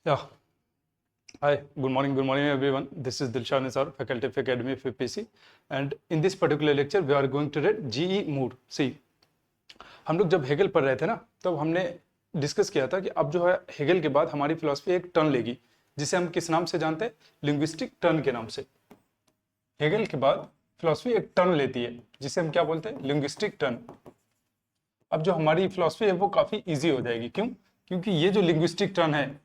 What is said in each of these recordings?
Yeah. Hi, good morning everyone. This is Dilshad Nisar, Faculty of Academy of UPSC, and in this particular lecture we are going to read GE Moore. See, हम लोग जब Hegel पढ़ रहे थे ना, तब हमने discuss किया था कि अब जो है हेगल के बाद हमारी फिलॉसफी एक टर्न लेगी, जिसे हम किस नाम से जानते हैं? लिंग्विस्टिक टर्न के नाम से। हेगल के बाद फिलॉसफी एक टर्न लेती है, जिसे हम क्या बोलते हैं? Linguistic turn. अब जो हमारी फिलॉसफी है वो काफी ईजी हो जाएगी। क्यों? क्योंकि ये जो लिंग्विस्टिक टर्न है,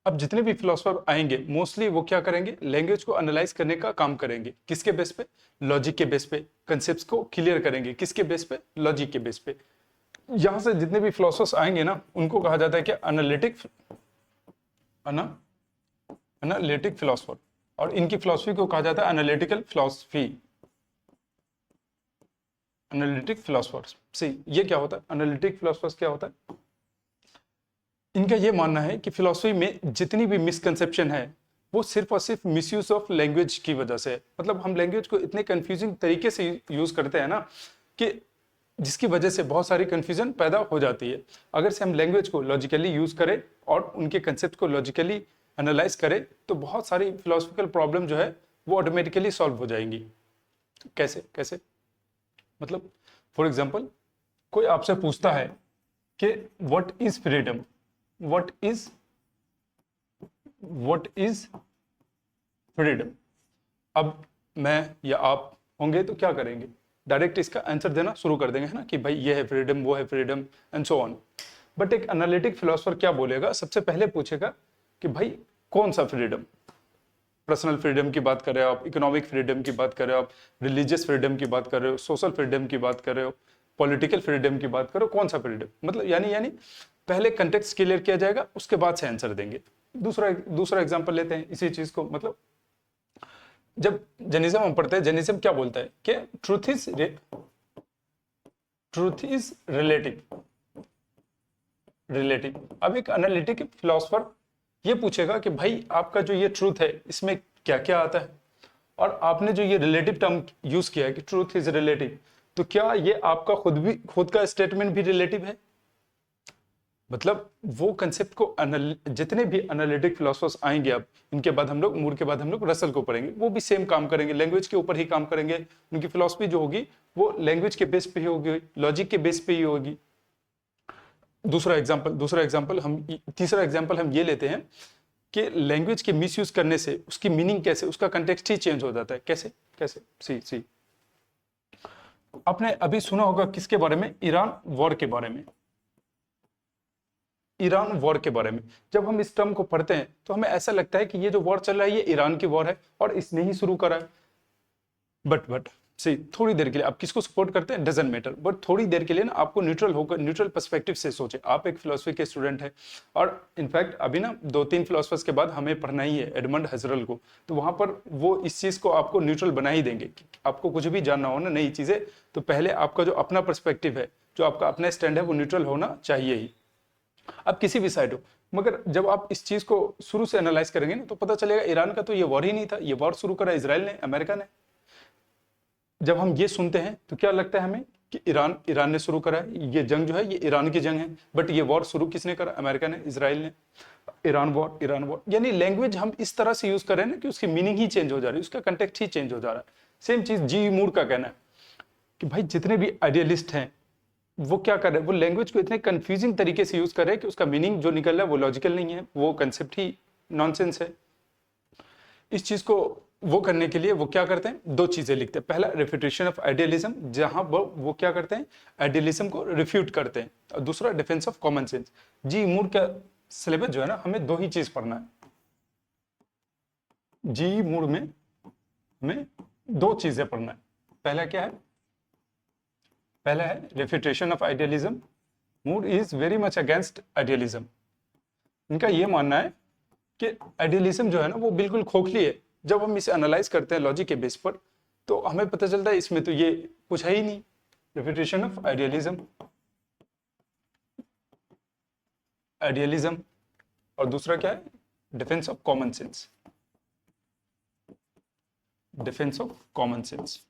अब जितने भी फिलोसफर आएंगे मोस्टली वो क्या करेंगे? लैंग्वेज को एनालाइज करने का काम करेंगे। किसके बेस पे? लॉजिक के बेस पे। कंसेप्ट्स को क्लियर करेंगे। किसके बेस पे? लॉजिक के बेस पे। यहां से जितने भी फिलोसफर्स आएंगे ना, उनको कहा जाता है कि एनालिटिक फिलोसफर, और इनकी फिलोसफी को कहा जाता है एनालिटिकल फिलोसफी। एनालिटिक फिलोसफर्स सी, ये क्या होता है? एनालिटिक फिलोसफर्स क्या होता है? इनका ये मानना है कि फिलॉसफी में जितनी भी मिसकंसेप्शन है वो सिर्फ और सिर्फ मिसयूज ऑफ लैंग्वेज की वजह से है। मतलब हम लैंग्वेज को इतने कंफ्यूजिंग तरीके से यूज करते हैं ना, कि जिसकी वजह से बहुत सारी कंफ्यूजन पैदा हो जाती है। अगर से हम लैंग्वेज को लॉजिकली यूज करें और उनके कंसेप्ट को लॉजिकली एनालाइज करें, तो बहुत सारी फिलोसफिकल प्रॉब्लम जो है वो ऑटोमेटिकली सॉल्व हो जाएंगी। कैसे कैसे? मतलब फॉर एग्जाम्पल, कोई आपसे पूछता है कि what is freedom, what is freedom. अब मैं या आप होंगे तो क्या करेंगे? डायरेक्ट इसका आंसर देना शुरू कर देंगे, है ना, कि भाई ये है फ्रीडम, वो है freedom and so on. But एक एनालिटिक फिलोसफर क्या बोलेगा? सबसे पहले पूछेगा कि भाई कौन सा फ्रीडम? पर्सनल फ्रीडम की बात कर रहे हो आप, इकोनॉमिक फ्रीडम की बात कर रहे हो आप, रिलीजियस फ्रीडम की बात कर रहे हो, सोशल फ्रीडम की बात कर रहे हो, पॉलिटिकल फ्रीडम की बात करो, कौन सा फ्रीडम? मतलब यानी पहले कंटेक्स्ट क्लियर किया जाएगा, उसके बाद से आंसर देंगे। दूसरा एग्जांपल लेते हैं इसी चीज को। मतलब जब जेनिज्म हम पढ़ते हैं, जेनिज्म क्या बोलता है कि ट्रूथ इज रिलेटिव। अब एक एनालिटिक फिलोसफर ये पूछेगा कि भाई आपका जो ये ट्रूथ है इसमें क्या क्या आता है, और आपने जो ये रिलेटिव टर्म यूज किया है कि ट्रूथ इज रिलेटिव, तो क्या ये आपका खुद का स्टेटमेंट भी रिलेटिव है? मतलब वो कंसेप्ट को जितने भी एनालिटिक फिलोसफर्स आएंगे, अब इनके बाद हम लोग मूर के बाद हम लोग रसल को पढ़ेंगे, वो भी सेम काम करेंगे, लैंग्वेज के ऊपर ही काम करेंगे। उनकी फिलोसफी जो होगी वो लैंग्वेज के बेस पे ही होगी, लॉजिक के बेस पे ही होगी। तीसरा एग्जाम्पल हम ये लेते हैं कि लैंग्वेज के मिसयूज करने से उसकी मीनिंग कैसे, उसका कंटेक्स्ट ही चेंज हो जाता है। कैसे कैसे? सी सी, आपने अभी सुना होगा किसके बारे में? ईरान वॉर के बारे में। ईरान वॉर के बारे में जब हम इस टर्म को पढ़ते हैं तो हमें ऐसा लगता है कि ये जो वॉर चल रहा है ये ईरान की वॉर है और इसने ही शुरू करा है। बट सही, थोड़ी देर के लिए आप किसको सपोर्ट करते हैं डजंट मैटर, बट थोड़ी देर के लिए ना आपको न्यूट्रल होकर, न्यूट्रल पर्सपेक्टिव से सोचे। आप एक फिलोसफी के स्टूडेंट हैं, और इनफैक्ट अभी ना 2-3 फिलोसफर्स के बाद हमें पढ़ना ही है एडमंड हजरल को, तो वहां पर वो इस चीज को आपको न्यूट्रल बना ही देंगे कि आपको कुछ भी जानना हो ना नई चीजें, तो पहले आपका जो अपना पर्सपेक्टिव है, जो आपका अपना स्टैंड है, वो न्यूट्रल होना चाहिए ही। अब किसी भी साइड हो, मगर जब आप इस चीज को शुरू से एनालाइज करेंगे ना, तो पता चलेगा ईरान का तो ये वॉर ही नहीं था, ये वॉर शुरू करा इसराइल ने, अमेरिका ने। जब हम ये सुनते हैं तो क्या लगता है हमें कि ईरान ने शुरू करा है, ये जंग जो है ये ईरान की जंग है। बट ये वॉर शुरू किसने करा? अमेरिका ने, इसराइल ने। Iran war. यानी लैंग्वेज हम इस तरह से यूज कर रहे हैं ना कि उसकी मीनिंग ही चेंज हो जा रही है, उसका कंटेक्स्ट ही चेंज हो जा रहा है। सेम चीज जी मूर का कहना है कि भाई जितने भी आइडियलिस्ट हैं वो क्या कर रहे हैं? वो लैंग्वेज को इतने कंफ्यूजिंग तरीके से यूज कर रहे हैं कि उसका मीनिंग जो निकल रहा है वो लॉजिकल नहीं है, वो कंसेप्ट ही नॉनसेंस है। इस चीज को वो करने के लिए वो क्या करते हैं? दो चीजें लिखते हैं। पहला, रेफ्यूटेशन ऑफ आइडियलिज्म, जहां वो क्या करते हैं? आइडियलिज्म को रिफ्यूट करते हैं। और दूसरा, डिफेंस ऑफ कॉमन सेंस। जी मूर का सिलेबस जो है ना, हमें दो ही चीज पढ़ना है। जी मूर में हमें दो चीजें पढ़ना है। पहला क्या है? पहला है refutation of idealism. Moore is very much against idealism. इनका यह मानना है कि आइडियलिज्म जो है ना वो बिल्कुल खोखली है। जब हम इसे एनालाइज करते हैं लॉजिक के बेस पर, तो हमें पता चलता है इसमें तो ये कुछ है ही नहीं। Refutation of idealism. और दूसरा क्या है? Defence of common sense. Defence of common sense.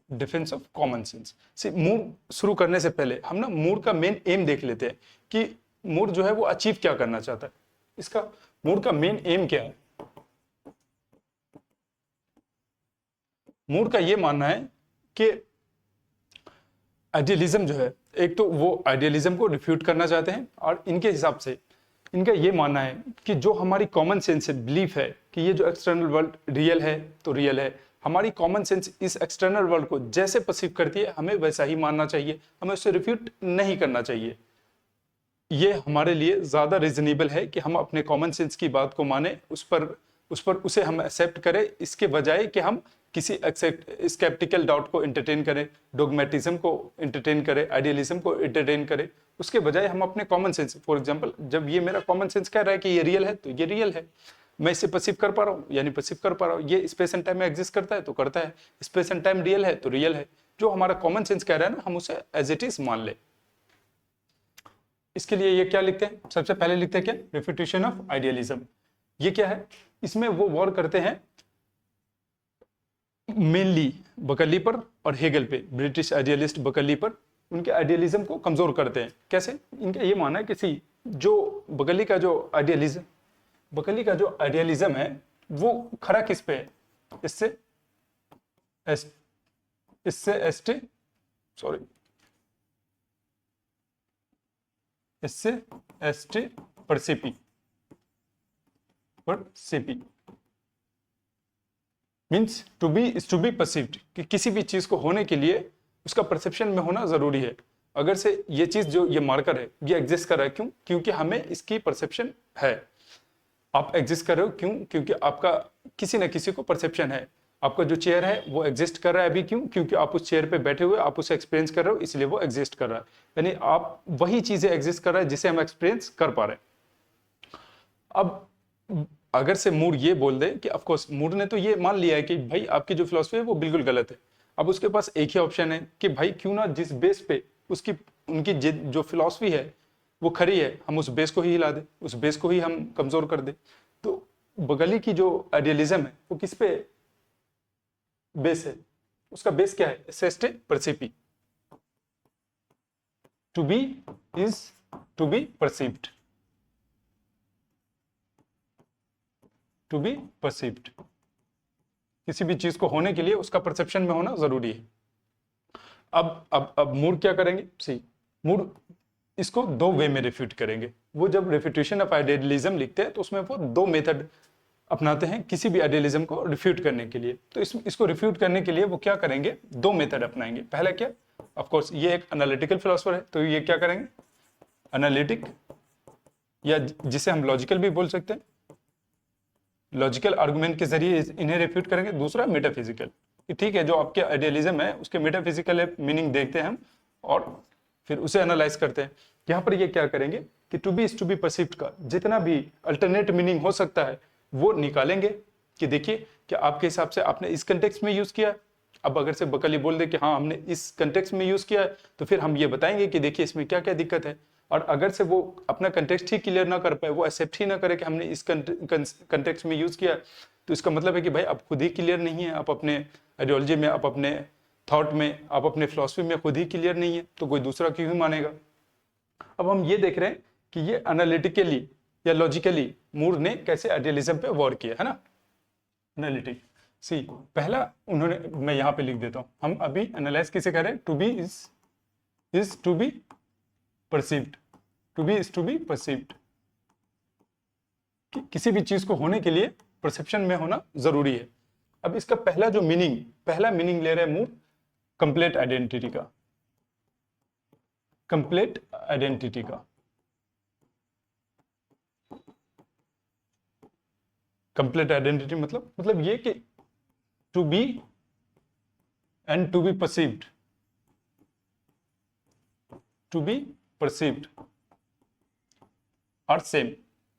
Defence of common sense. सी मूड शुरू करने से पहले हम ना मूड का मेन एम देख लेते हैं कि मूड जो है वो अचीव क्या करना चाहता है। इसका मूड का मेन एम क्या है? मूड का ये मानना है कि आइडियलिज्म जो है, एक तो वो आइडियलिज्म को रिफ्यूट करना चाहते हैं, और इनके हिसाब से इनका ये मानना है कि जो हमारी कॉमन सेंस है, बिलीफ है कि ये जो एक्सटर्नल वर्ल्ड रियल है तो रियल है, हमारी कॉमन सेंस इस एक्सटर्नल वर्ल्ड को जैसे परसीव करती है हमें वैसा ही मानना चाहिए, हमें उससे रिफ्यूट नहीं करना चाहिए। ये हमारे लिए ज्यादा रीजनेबल है कि हम अपने कॉमन सेंस की बात को माने, उस पर उसे हम एक्सेप्ट करें, इसके बजाय कि हम किसी स्केप्टिकल डाउट को एंटरटेन करें, डोगमेटिज्म को एंटरटेन करें, आइडियलिज्म को एंटरटेन करें। उसके बजाय हम अपने कॉमन सेंस, फॉर एग्जांपल जब ये मेरा कॉमन सेंस कह रहा है कि ये रियल है तो ये रियल है, मैं इसे परसीव कर पा रहा हूँ यानी परसीव कर पा रहा हूँ, ये स्पेस एंड टाइम में एग्जिस्ट करता है तो करता है, स्पेस एंड टाइम रियल है तो रियल है। जो हमारा कॉमन सेंस कह रहा है ना, हम उसे एज इट इज मान ले। इसके लिए ये क्या लिखते हैं? सबसे पहले लिखते हैं क्या? Refutation of idealism. ये क्या है? इसमें वो वॉर करते हैं मेनली बकली पर और हेगल पे, ब्रिटिश आइडियलिस्ट बकली पर उनके आइडियलिज्म को कमजोर करते हैं। कैसे? इनका ये मानना है कि जो बकली का जो आइडियलिज्म है वो खरा किस पे है? इससे एसटी परसिपी मीन्स टू बी परसिव्ड, कि किसी भी चीज को होने के लिए उसका परसेप्शन में होना जरूरी है। अगर से ये चीज जो ये मार्कर है ये एग्जिस्ट कर रहा है, क्यों? क्योंकि हमें इसकी परसेप्शन है। आप एग्जिस्ट कर रहे हो क्यों? क्योंकि आपका किसी न किसी को परसेप्शन है। आपका जो चेयर है वो एग्जिस्ट कर रहा है अभी, क्यों? क्योंकि आप उस चेयर पे बैठे हुए आप उसे एक्सपीरियंस कर रहे हो, इसलिए वो एग्जिस्ट कर रहा है। यानी आप वही चीजें एग्जिस्ट कर रहा है जिसे हम एक्सपीरियंस कर पा रहे हैं। अब अगर से मूड ये बोल दे कि ऑफकोर्स मूड ने तो ये मान लिया है कि भाई आपकी जो फिलॉसफी है वो बिल्कुल गलत है, अब उसके पास एक ही ऑप्शन है कि भाई क्यों ना जिस बेस पे उनकी जो फिलॉसफी है वो खरी है, हम उस बेस को ही हिला दे, उस बेस को ही हम कमजोर कर दे। तो बगली की जो आइडियलिज्म है वो किस पे बेस है? उसका बेस क्या है? सेस्टे परसिपी, to be is to be perceived, to be perceived, किसी भी चीज को होने के लिए उसका परसेप्शन में होना जरूरी है। अब मूड क्या करेंगे? सी मूड इसको दो वे में रिफ्यूट करेंगे। वो जब रिफ्यूटेशन ऑफ आइडियलिज्म लिखते हैं तो उसमें वो दो मेथड अपनाते हैं किसी भी आइडियलिज्म को रिफ्यूट करने के लिए। तो इसको रिफ्यूट करने के लिए वो क्या करेंगे? दो मेथड अपनाएंगे। पहला क्या? ऑफ कोर्स ये एक एनालिटिकल फिलोसोफर है तो ये क्या करेंगे? एनालिटिक, या जिसे हम लॉजिकल भी बोल सकते हैं, लॉजिकल आर्गुमेंट के जरिए इन्हें रिफ्यूट करेंगे। दूसरा मेटाफिजिकल, ठीक है जो आपके आइडियलिज्म है उसके मेटाफिजिकल मीनिंग देखते हैं हम और फिर उसे एनालाइज करते हैं। यहाँ पर ये क्या करेंगे कि to be is to be perceived का जितना भी अल्टरनेट मीनिंग हो सकता है वो निकालेंगे कि देखिए कि आपके हिसाब से आपने इस कंटेक्स्ट में यूज किया। अब अगर से बकली बोल दे कि हाँ हमने इस कंटेक्स्ट में यूज किया है तो फिर हम ये बताएंगे कि देखिए इसमें क्या क्या दिक्कत है। और अगर से वो अपना कंटेक्स्ट ही क्लियर ना कर पाए, वो एक्सेप्ट ही ना करे कि हमने इस कंटेक्स्ट में यूज किया, तो इसका मतलब है कि भाई आप खुद ही क्लियर नहीं है, आप अपने आइडियोलॉजी में, आप अपने थॉट में, आप अपने फिलॉसफी में खुद ही क्लियर नहीं है, तो कोई दूसरा क्यों ही मानेगा। अब हम ये देख रहे हैं कि ये एनालिटिकली या लॉजिकली मूर ने कैसे आइडियलिज्म पे वॉर किया है ना। एनालिटिक सी पहला उन्होंने, मैं यहाँ पे लिख देता हूँ, हम अभी एनालाइज किसे कह रहे हैं? To be is to be perceived, to be is to be perceived, किसी भी चीज को होने के लिए परसेप्शन में होना जरूरी है। अब इसका पहला मीनिंग ले रहे हैं मूर कंप्लीट आइडेंटिटी का, कंप्लीट आइडेंटिटी का। कंप्लीट आइडेंटिटी मतलब ये कि to be and to be perceived, to be perceived are same,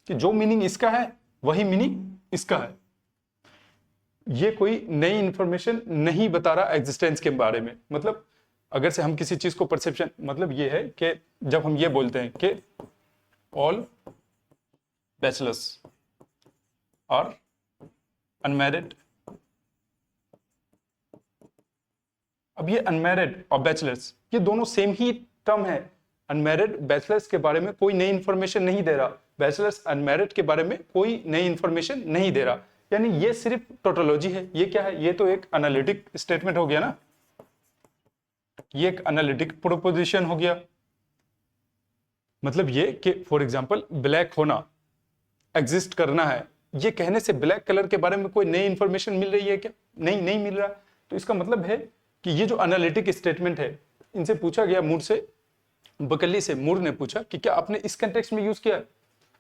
कि जो मीनिंग इसका है वही मीनिंग इसका है। ये कोई नई इंफॉर्मेशन नहीं बता रहा एग्जिस्टेंस के बारे में। मतलब अगर से हम किसी चीज को परसेप्शन, मतलब ये है कि जब हम ये बोलते हैं कि ऑल बैचलर्स आर अनमैरिड अब ये अनमैरिड और बैचलर्स, ये दोनों सेम ही टर्म है। अनमैरिड बैचलर्स के बारे में कोई नई इंफॉर्मेशन नहीं दे रहा, बैचलर्स अनमैरिड के बारे में कोई नई इंफॉर्मेशन नहीं दे रहा, यानी ये सिर्फ टोटोलॉजी है। ये क्या है? ये तो एक एनालिटिक स्टेटमेंट हो गया ना, ये एक एनालिटिक प्रोपोजिशन हो गया। मतलब ये कि फॉर एग्जांपल ब्लैक होना, एग्जिस्ट करना है, ये कहने से ब्लैक कलर के बारे में कोई नई इंफॉर्मेशन मिल रही है क्या? नहीं मिल रहा। तो इसका मतलब है कि ये जो एनालिटिक स्टेटमेंट है, इनसे पूछा गया मूर से, बकली से मूर ने पूछा कि क्या आपने इस कंटेक्स्ट में यूज किया है?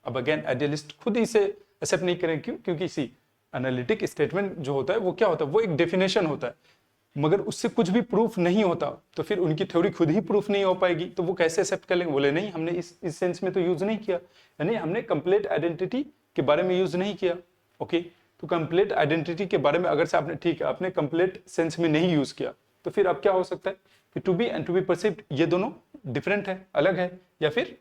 अब अगेन आइडियलिस्ट खुद ही इसे एक्सेप्ट नहीं करें, क्यों? क्योंकि इसी एनालिटिक स्टेटमेंट जो होता है वो क्या होता है? वो एक डेफिनेशन होता है, मगर उससे कुछ भी प्रूफ नहीं होता तो फिर उनकी थ्योरी खुद ही प्रूफ नहीं हो पाएगी, तो वो कैसे एक्सेप्ट कर लेंगे? बोले नहीं, हमने इस सेंस में तो यूज नहीं किया, यानी हमने कंप्लीट आइडेंटिटी के बारे में यूज नहीं किया। ओके, तो कंप्लीट आइडेंटिटी के बारे में अगर से आपने, ठीक है, आपने कंप्लीट सेंस में नहीं यूज किया, तो फिर अब क्या हो सकता है कि to be and to be perceived ये दोनों डिफरेंट है, अलग है, या फिर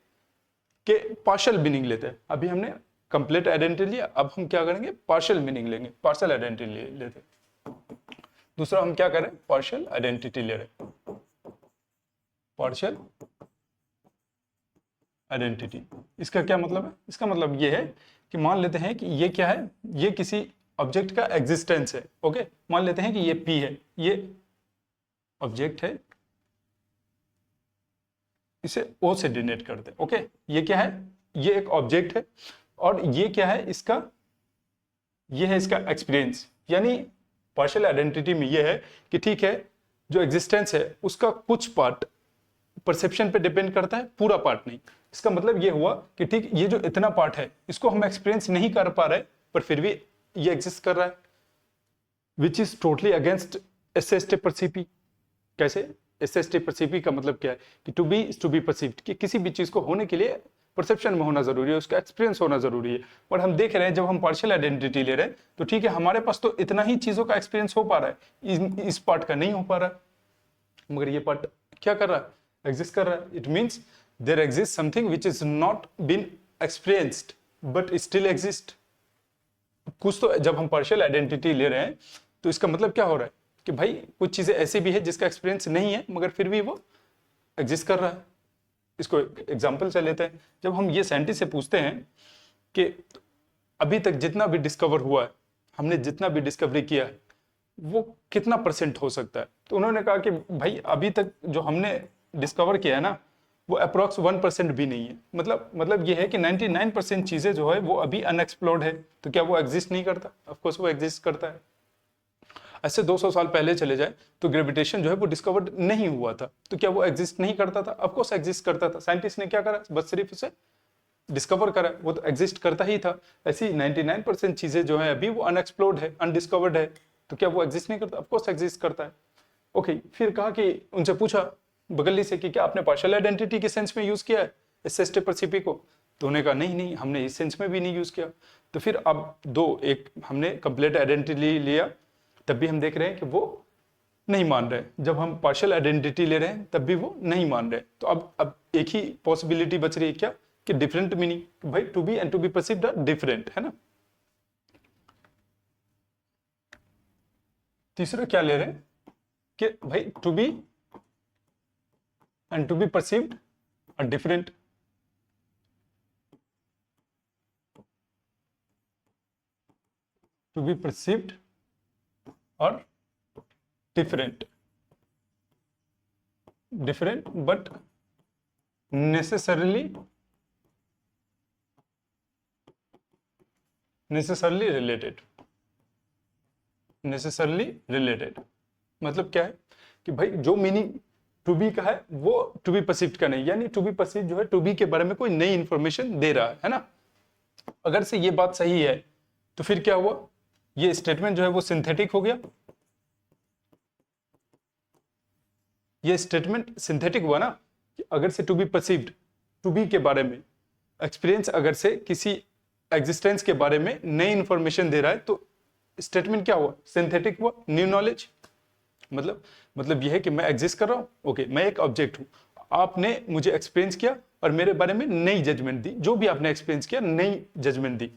के पार्शियल मीनिंग लेते हैं। अभी हमने कंप्लीट आइडेंटिटी लिया, अब हम क्या करेंगे? पार्शियल मीनिंग लेंगे, पार्शियल आइडेंटिटी लेते हैं। दूसरा हम क्या करें? पार्शियल आइडेंटिटी ले रहे हैं, पार्शियल आइडेंटिटी। इसका क्या मतलब है? इसका मतलब ये है कि मान लेते हैं कि ये क्या है? ये किसी ऑब्जेक्ट का एग्जिस्टेंस है। ओके, मान लेते हैं कि ये P है, ये ऑब्जेक्ट है, इसे O से डिनोट करते हैं। ओके, ये क्या है? ये एक ऑब्जेक्ट है, और ये क्या है? इसका, ये है इसका एक्सपीरियंस। यानी पार्शियल आइडेंटिटी में ये है कि ठीक है, जो एग्जिस्टेंस है उसका कुछ पार्ट परसेप्शन पे डिपेंड करता है, पूरा पार्ट नहीं। इसका मतलब ये हुआ कि ठीक, ये जो इतना पार्ट है इसको हम एक्सपीरियंस नहीं कर पा रहे, पर फिर भी ये एग्जिस्ट कर रहा है, विच इज टोटली अगेंस्ट एसएसटी परसीपी। कैसे? एसएसटी परसीपी का मतलब क्या है कि to be is to be perceived, कि किसी भी चीज को होने के लिए परसेप्शन में होना जरूरी है, उसका एक्सपीरियंस होना जरूरी है। और हम देख रहे हैं जब हम पार्शियल आइडेंटिटी ले रहे हैं तो ठीक है, हमारे पास तो इतना ही चीजों का एक्सपीरियंस हो पा रहा है, इस पार्ट का नहीं हो पा रहा है, मगर ये पार्ट क्या कर रहा है? एग्जिस्ट कर रहा है। It means there exist something which is not been experienced but still exist. कुछ तो, जब हम पार्शियल आइडेंटिटी ले रहे हैं तो इसका मतलब क्या हो रहा है कि भाई कुछ चीजें ऐसी भी है जिसका एक्सपीरियंस नहीं है, मगर फिर भी वो एग्जिस्ट कर रहा है। इसको एग्जाम्पल से लेते हैं। जब हम ये साइंटिस्ट से पूछते हैं कि अभी तक जितना भी डिस्कवर हुआ है, हमने जितना भी डिस्कवरी किया है, वो कितना परसेंट हो सकता है, तो उन्होंने कहा कि भाई अभी तक जो हमने डिस्कवर किया है ना, वो अप्रॉक्स 1% भी नहीं है। मतलब ये है कि 99% चीजें जो है वो अभी अनएक्सप्लोर्ड है। तो क्या वो एग्जिस्ट नहीं करता? ऑफकोर्स वो एग्जिस्ट करता है। ऐसे 200 साल पहले चले जाए तो ग्रेविटेशन जो है वो डिस्कवर्ड नहीं हुआ था, तो क्या वो एग्जिस्ट नहीं करता था? ऑफ कोर्स एग्जिस्ट करता था। साइंटिस्ट ने क्या करा? बस सिर्फ उसे डिस्कवर करा, वो तो एग्जिस्ट करता ही था। ऐसी 99% चीजें जो है अभी वो अनएक्सप्लोर्ड है, अनडिस्कवर्ड है, तो क्या वो एग्जिस्ट नहीं करता? ऑफ कोर्स एग्जिस्ट करता है। ओके, फिर कहा कि उनसे पूछा बगली से कि क्या आपने पार्शियल आइडेंटिटी के सेंस में यूज किया है एसएसटी परसीपी को? तो उन्होंने कहा नहीं, हमने इस सेंस में भी नहीं यूज किया। तो फिर अब एक हमने कंप्लीट आइडेंटिटी लिया, तब भी हम देख रहे हैं कि वो नहीं मान रहे। जब हम पार्शियल आइडेंटिटी ले रहे हैं तब भी वो नहीं मान रहे। तो अब एक ही पॉसिबिलिटी बच रही है, क्या? कि डिफरेंट मीनिंग। भाई to be and to be perceived are different, है ना। तीसरा क्या ले रहे हैं कि भाई to be and to be perceived are different. To be perceived और different but necessarily related। मतलब क्या है कि भाई जो मीनिंग टू बी का है वो टू बी परसीव्ड का नहीं, यानी टू बी परसीव्ड जो है टू बी के बारे में कोई नई इंफॉर्मेशन दे रहा है ना। अगर से ये बात सही है तो फिर क्या हुआ? ये स्टेटमेंट जो है वो सिंथेटिक हो गया। ये स्टेटमेंट सिंथेटिक हुआ ना, कि अगर से to be perceived, to be के बारे में एक्सपीरियंस अगर से किसी एग्जिस्टेंस के बारे में नई इंफॉर्मेशन दे रहा है, तो स्टेटमेंट क्या हुआ? सिंथेटिक हुआ, न्यू नॉलेज। मतलब यह है कि मैं एग्जिस्ट कर रहा हूं, ओके, मैं एक ऑब्जेक्ट हूं, आपने मुझे एक्सपीरियंस किया और मेरे बारे में नई जजमेंट दी, जो भी आपने एक्सपीरियंस किया नई जजमेंट दी,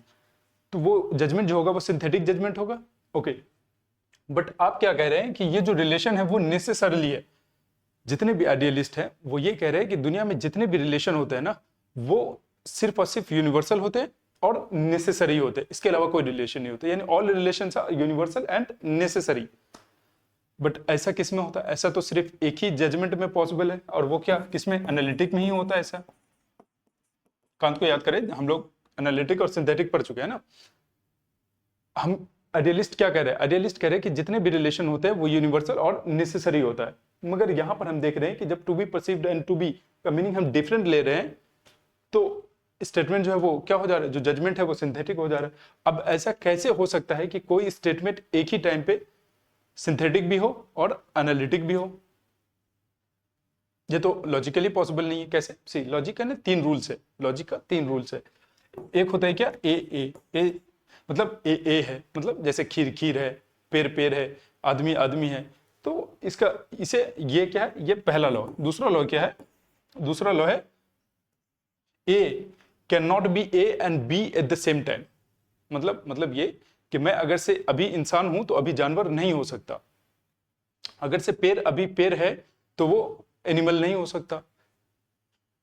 तो वो जजमेंट जो होगा वो सिंथेटिक जजमेंट होगा। ओके, बट आप क्या कह रहे हैं कि ये जो रिलेशन है वो नेसेसरली है। जितने भी आइडियलिस्ट हैं वो ये कह रहे हैं कि दुनिया में जितने भी रिलेशन होते हैं ना, वो सिर्फ और सिर्फ यूनिवर्सल होते हैं और नेसेसरी होते हैं, इसके अलावा कोई रिलेशन नहीं होते, यानी all relations are universal and necessary. But ऐसा किस में होता है? ऐसा तो सिर्फ एक ही जजमेंट में पॉसिबल है, और वो क्या, किसमें? एनालिटिक में ही होता है ऐसा। कांत को याद करें, हम लोग एनालिटिक और सिंथेटिक पढ़ चुके हैं ना। हम आइडियलिस्ट क्या कह रहे हैं? आइडियलिस्ट कह रहे हैं कि जितने भी रिलेशन होते हैं वो यूनिवर्सल और नेसेसरी होता है। मगर यहां पर हम देख रहे हैं कि जब to be perceived and to be का मीनिंग हम डिफरेंट ले रहे हैं, तो स्टेटमेंट जो है वो क्या हो जा रहा है, जो जजमेंट है वो सिंथेटिक हो जा रहा है। अब ऐसा कैसे हो सकता है कि कोई स्टेटमेंट एक ही टाइम पे सिंथेटिक भी हो और एनालिटिक भी हो? ये तो लॉजिकली पॉसिबल नहीं है। कैसे? सी, लॉजिक का ना 3 रूल्स है, लॉजिक का 3 रूल्स है। एक होता है क्या, ए मतलब ए है, मतलब जैसे खीर खीर है, पेड़ पेड़ है, आदमी आदमी है। तो इसका, इसे, ये क्या है, ये पहला लॉ। दूसरा लॉ क्या है? दूसरा लॉ है A cannot be A and B at the same time. मतलब ये कि मैं अगर से अभी इंसान हूं तो अभी जानवर नहीं हो सकता, अगर से पेड़ अभी पेड़ है तो वो एनिमल नहीं हो सकता।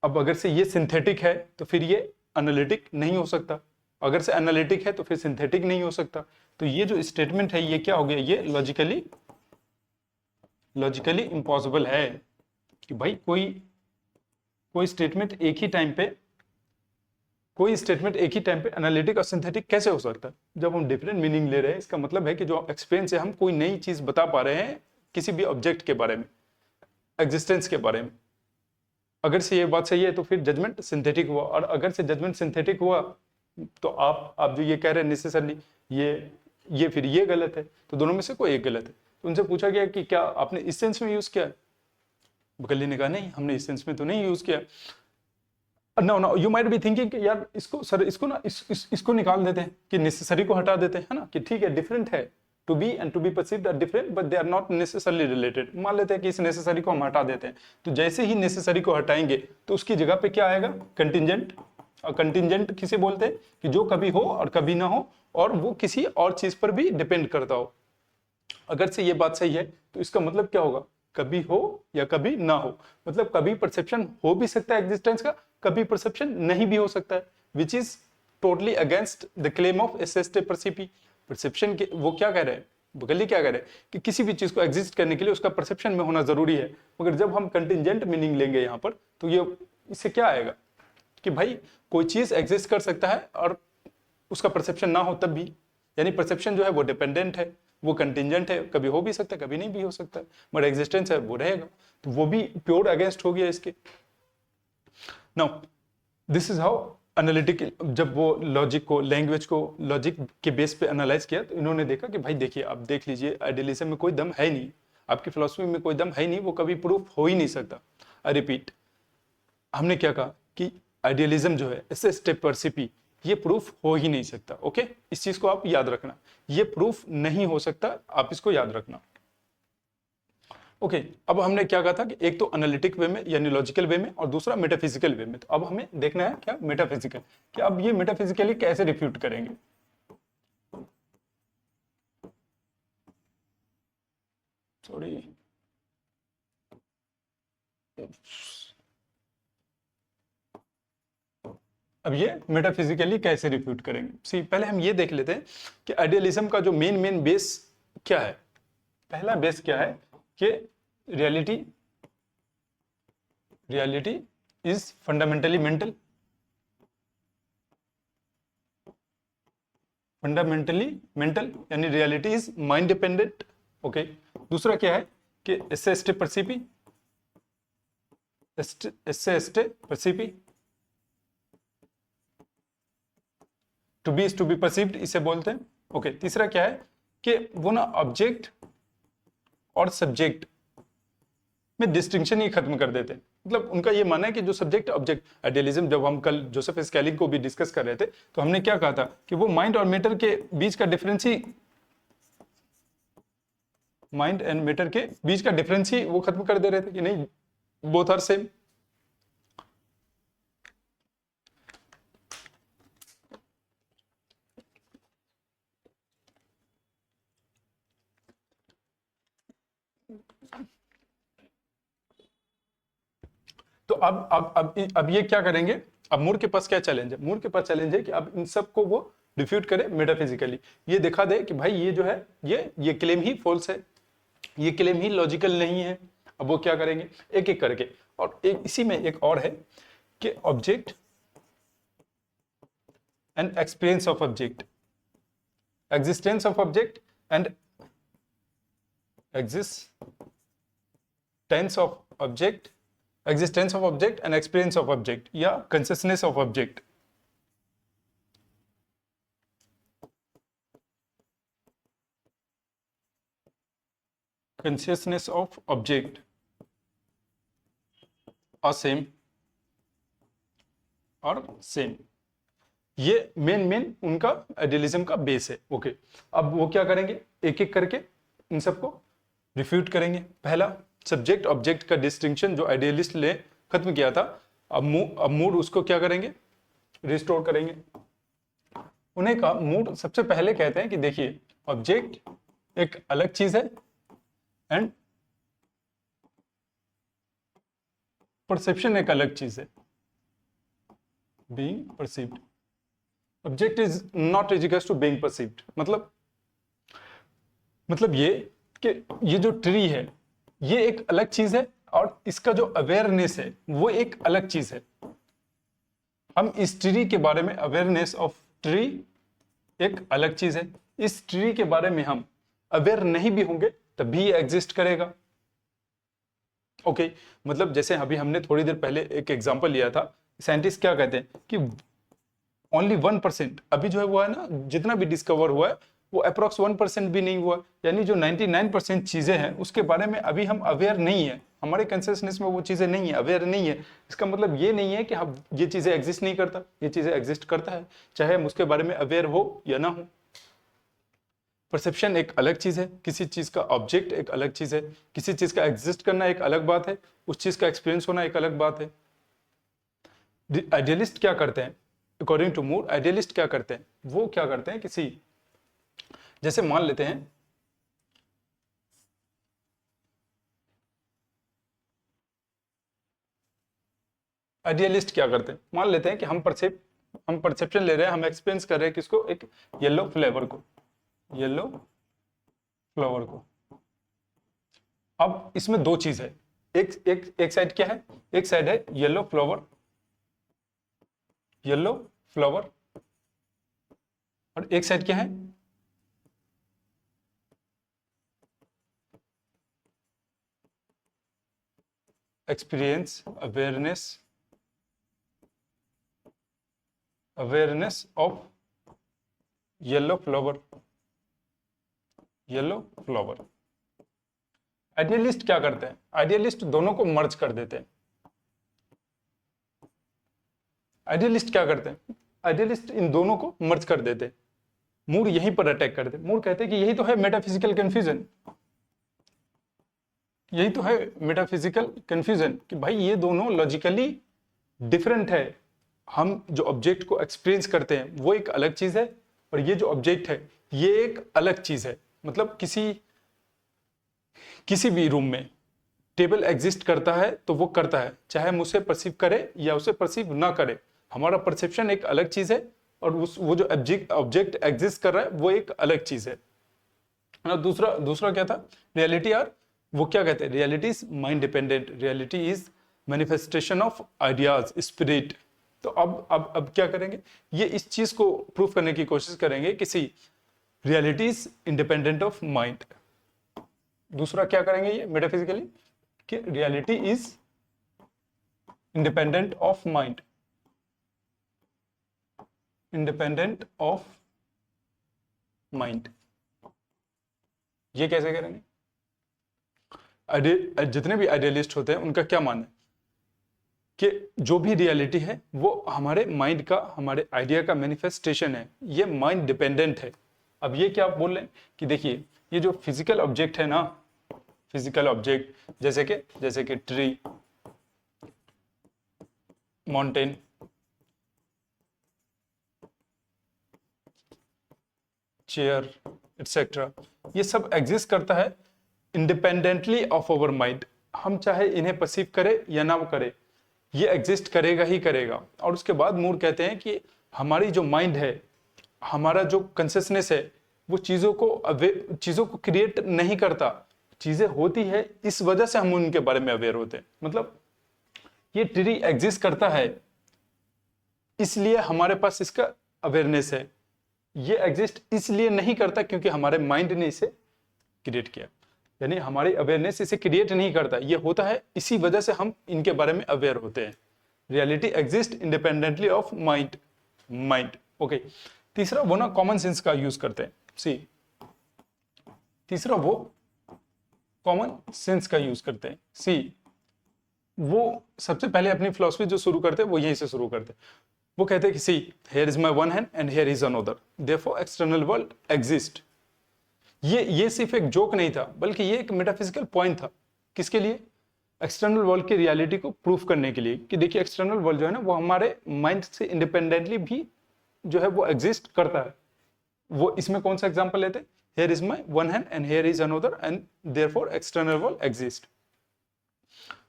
अब अगर से ये सिंथेटिक है तो फिर ये एनालिटिक नहीं हो सकता, अगर से एनालिटिक है तो फिर सिंथेटिक नहीं हो सकता। तो ये जो स्टेटमेंट है ये क्या हो गया, ये लॉजिकली इम्पॉसिबल है कि भाई कोई स्टेटमेंट एक ही टाइम पे, कोई स्टेटमेंट एक ही टाइम पे एनालिटिक और सिंथेटिक कैसे हो सकता है? जब हम डिफरेंट मीनिंग ले रहे हैं, इसका मतलब है कि जो एक्सपीरियंस से हम कोई नई चीज बता पा रहे हैं किसी भी ऑब्जेक्ट के बारे में, एग्जिस्टेंस के बारे में। अगर से ये बात सही है तो फिर जजमेंट सिंथेटिक हुआ, और अगर से जजमेंट सिंथेटिक हुआ तो आप जो ये कह रहे हैं नेसेसरली, ये फिर ये गलत है। तो दोनों में से कोई एक गलत है। तो उनसे पूछा गया कि क्या आपने इस सेंस में यूज किया? बकली ने कहा नहीं, हमने इस सेंस में तो नहीं यूज किया। No you might be thinking कि यार इसको सर, इसको ना इसको निकाल देते हैं, कि नेसेसरी को हटा देते हैं, है ना, कि ठीक है डिफरेंट है, to be and to be perceived are different but they are not necessarily related. मान लेते हैं कि इस नेसेसरी को हम हटा देते हैं, तो जैसे ही नेसेसरी को हटाएंगे तो उसकी जगह पे क्या आएगा? कंटिजेंट। और कंटिजेंट किसे बोलते हैं? कि जो कभी हो और कभी ना हो, और वो किसी और चीज पर भी डिपेंड करता हो। अगर से ये बात सही है तो इसका मतलब क्या होगा? कभी हो या कभी ना हो, मतलब कभी परसेप्शन हो भी सकता है एग्जिस्टेंस का, कभी परसेप्शन नहीं भी हो सकता है, which is totally against the claim of एसेस्टे परसिपी। परसेप्शन के वो क्या कह रहे हैं, बगली क्या कह रहे हैं कि किसी भी चीज को एग्जिस्ट करने के लिए उसका परसेप्शन में होना जरूरी है। मगर जब हम कंटिजेंट मीनिंग लेंगे यहाँ पर, तो ये इससे क्या आएगा कि भाई कोई चीज एग्जिस्ट कर सकता है और उसका परसेप्शन ना हो तब भी, यानी परसेप्शन जो है वो डिपेंडेंट है, वो कंटिजेंट है, कभी हो भी सकता है कभी नहीं भी हो सकता है, बट एग्जिस्टेंस है वो रहेगा। तो वो भी प्योर अगेंस्ट हो गया इसके। Now this is how analytic, जब वो लॉजिक को, लैंग्वेज को लॉजिक के बेस पे एनालाइज किया, तो इन्होंने देखा कि भाई देखिए, आप देख लीजिए, आइडियलिज्म में कोई दम है नहीं, आपकी फिलोसफी में कोई दम है नहीं, वो कभी प्रूफ हो ही नहीं सकता। आई रिपीट, हमने क्या कहा कि आइडियलिज्म जो है, इससे स्टेप परसिपी, ये प्रूफ हो ही नहीं सकता। ओके, इस चीज को आप याद रखना, ये प्रूफ नहीं हो सकता, आप इसको याद रखना। ओके, अब हमने क्या कहा था कि एक तो एनालिटिक वे में यानी लॉजिकल वे में, और दूसरा मेटाफिजिकल वे में। तो अब हमें देखना है क्या, मेटाफिजिकल, कि अब ये मेटाफिजिकली कैसे रिफ्यूट करेंगे। सॉरी, अब ये मेटाफिजिकली कैसे रिफ्यूट करेंगे। सी, पहले हम ये देख लेते हैं कि आइडियलिज्म का जो मेन बेस क्या है। पहला बेस क्या है कि रियलिटी इज फंडामेंटली मेंटल, यानी reality is mind dependent. Okay, दूसरा क्या है कि एस्से एस्टे परसिपी, एस्से एस्टे परसिपी, to be is to be perceived, इसे बोलते हैं। ओके, तीसरा क्या है कि वो ना ऑब्जेक्ट और सब्जेक्ट में डिस्टिंक्शन ही खत्म कर देते हैं। मतलब उनका ये मानना है कि जो सब्जेक्ट ऑब्जेक्ट, आइडियलिज्म, जब हम कल जोसेफ स्कैलिंग को भी डिस्कस कर रहे थे, तो हमने क्या कहा था कि वो माइंड और मैटर के बीच का difference he, mind and matter के बीच का डिफरेंस ही वो खत्म कर दे रहे थे कि नहीं, बोथ आर सेम। तो अब ये क्या करेंगे, अब मूर के पास क्या चैलेंज है, मूर के पास चैलेंज है कि अब इन सबको वो डिफ्यूट करे मेटाफिजिकली, ये दिखा दे कि भाई ये जो है ये क्लेम ही फॉल्स है, ये क्लेम ही लॉजिकल नहीं है। अब वो क्या करेंगे, एक एक करके, और एक इसी में एक और है कि object and experience of object, existence of object and existence of object, existence of object and experience of object या consciousness of object। consciousness of object और सेम और सेम, ये मेन उनका आइडियलिज्म का बेस है। ओके, अब वो क्या करेंगे, एक एक करके इन सबको रिफ्यूट करेंगे। पहला, सब्जेक्ट ऑब्जेक्ट का डिस्टिंक्शन जो आइडियलिस्ट ने खत्म किया था, अब मूड उसको क्या करेंगे, रिस्टोर करेंगे। उन्हें का मूड सबसे पहले कहते हैं कि देखिए ऑब्जेक्ट एक अलग चीज है एंड परसेप्शन एक अलग चीज है। Being perceived, object is not equal to being perceived, मतलब ये कि ये जो ट्री है ये एक अलग चीज है और इसका जो अवेयरनेस है वो एक अलग चीज है। हम इस ट्री के बारे में, अवेयरनेस ऑफ ट्री एक अलग चीज है, इस ट्री के बारे में हम अवेयर नहीं भी होंगे तब भी ये एग्जिस्ट करेगा। ओके, मतलब जैसे अभी हमने थोड़ी देर पहले एक एग्जांपल लिया था, साइंटिस्ट क्या कहते हैं कि ओनली 1%, अभी जो है वो है ना, जितना भी डिस्कवर हुआ है वो अप्रोक्स 1% भी नहीं हुआ, यानी जो 99% चीजें हैं उसके बारे में अभी हम अवेयर नहीं है, हमारे कॉन्शियसनेस में वो चीजें नहीं है, अवेयर नहीं है। इसका मतलब ये नहीं है कि हम ये चीजें एग्जिस्ट नहीं करता, ये चीजें एग्जिस्ट करता है, चाहे हम उसके बारे में अवेयर हो या ना हो। परसेप्शन एक अलग चीज है, किसी चीज का ऑब्जेक्ट एक अलग चीज है, किसी चीज का एग्जिस्ट करना एक अलग बात है, उस चीज का एक्सपीरियंस होना एक अलग बात है। आइडियलिस्ट क्या करते हैं, अकॉर्डिंग टू मूर, आइडियलिस्ट क्या करते हैं, वो क्या करते हैं, किसी, जैसे मान लेते हैं आइडियलिस्ट क्या करते हैं, मान लेते हैं कि हम परसेप्शन ले रहे हैं, हम एक्सपीरियंस कर रहे हैं किसको, एक येलो फ्लेवर को, येलो फ्लावर को। अब इसमें दो चीज है, एक साइड क्या है, एक साइड है येलो फ्लावर, येलो फ्लावर, और एक साइड क्या है, experience, awareness of yellow flower, yellow flower. Idealist क्या करते हैं, आइडियलिस्ट दोनों को मर्ज कर देते हैं। आइडियलिस्ट क्या करते हैं, आइडियलिस्ट इन दोनों को मर्ज कर देते हैं। मूर यहीं पर अटैक करते हैं, मूर कहते हैं कि यही तो है मेटाफिजिकल कंफ्यूजन, यही तो है मेटाफिजिकल कंफ्यूजन कि भाई ये दोनों लॉजिकली डिफरेंट है। हम जो ऑब्जेक्ट को एक्सपीरियंस करते हैं वो एक अलग चीज है, और ये जो ऑब्जेक्ट है ये एक अलग चीज है। मतलब किसी भी रूम में टेबल एग्जिस्ट करता है तो वो करता है, चाहे हम उसे परसीव करें या उसे परसीव ना करें, हमारा परसेप्शन एक अलग चीज है, और वो जो ऑब्जेक्ट एग्जिस्ट कर रहा है वो एक अलग चीज है। दूसरा क्या था, रियलिटी, और वो क्या कहते हैं, reality is mind dependent, reality is manifestation of ideas, spirit. तो अब क्या करेंगे, ये इस चीज को प्रूफ करने की कोशिश करेंगे, किसी reality is independent of mind. दूसरा क्या करेंगे ये मेटाफिजिकली, कि reality is independent of mind, independent of mind. ये कैसे करेंगे, जितने भी आइडियलिस्ट होते हैं उनका क्या मानना है कि जो भी रियलिटी है वो हमारे माइंड का, हमारे आइडिया का मैनिफेस्टेशन है, ये माइंड डिपेंडेंट है। अब ये क्या आप बोल रहे हैं कि देखिए ये जो फिजिकल ऑब्जेक्ट है ना, फिजिकल ऑब्जेक्ट जैसे कि ट्री, माउंटेन, चेयर एटसेट्रा, ये सब एग्जिस्ट करता है इंडिपेंडेंटली ऑफ अवर माइंड। हम चाहे इन्हें परसीव करें या ना करें, ये एग्जिस्ट करेगा ही करेगा। और उसके बाद मूर कहते हैं कि हमारी जो माइंड है, हमारा जो कंसियसनेस है, वो चीज़ों को क्रिएट नहीं करता, चीज़ें होती है इस वजह से हम उनके बारे में अवेयर होते हैं। मतलब ये ट्री एग्जिस्ट करता है इसलिए हमारे पास इसका अवेयरनेस है, ये एग्जिस्ट इसलिए नहीं करता क्योंकि हमारे माइंड ने इसे क्रिएट किया। यानी हमारी अवेयरनेस इसे क्रिएट नहीं करता, ये होता है इसी वजह से हम इनके बारे में अवेयर होते हैं। Reality exist independently of mind. Okay, तीसरा वो ना कॉमन सेंस का यूज करते हैं। तीसरा वो कॉमन सेंस का यूज करते हैं। वो सबसे पहले अपनी फिलॉसफी जो शुरू करते हैं वो यहीं से शुरू करते हैं। वो कहते हैं कि here is my one hand and here is another, therefore external world exist. ये सिर्फ एक जोक नहीं था, बल्कि ये एक मेटाफिजिकल पॉइंट था। किसके लिए? एक्सटर्नल वर्ल्ड की रियलिटी को प्रूफ करने के लिए कि देखिए एक्सटर्नल वर्ल्ड जो है ना वो हमारे माइंड से इंडिपेंडेंटली भी जो है वो एग्जिस्ट करता है। वो इसमें कौन सा एग्जांपल लेते हैं? Here is my one hand and here is another and therefore external world exist.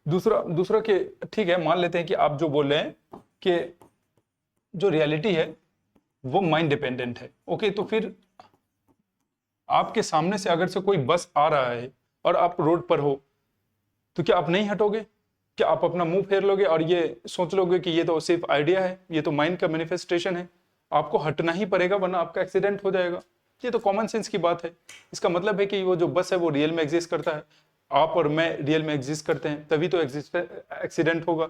दूसरा के ठीक है, मान लेते हैं कि आप जो बोल रहे हैं कि जो रियलिटी है वो माइंड डिपेंडेंट है। ओके, तो फिर आपके सामने से अगर से कोई बस आ रहा है और आप रोड पर हो तो क्या आप नहीं हटोगे? क्या आप अपना मुंह फेर लोगे और ये सोच लोगे कि ये तो सिर्फ आइडिया है, ये तो माइंड का मैनिफेस्टेशन है? आपको हटना ही पड़ेगा वरना आपका एक्सीडेंट हो जाएगा। ये तो कॉमन सेंस की बात है। इसका मतलब है कि वो जो बस है वो रियल में एग्जिस्ट करता है, आप और मैं रियल में एग्जिस्ट करते हैं, तभी तो एक्सीडेंट होगा।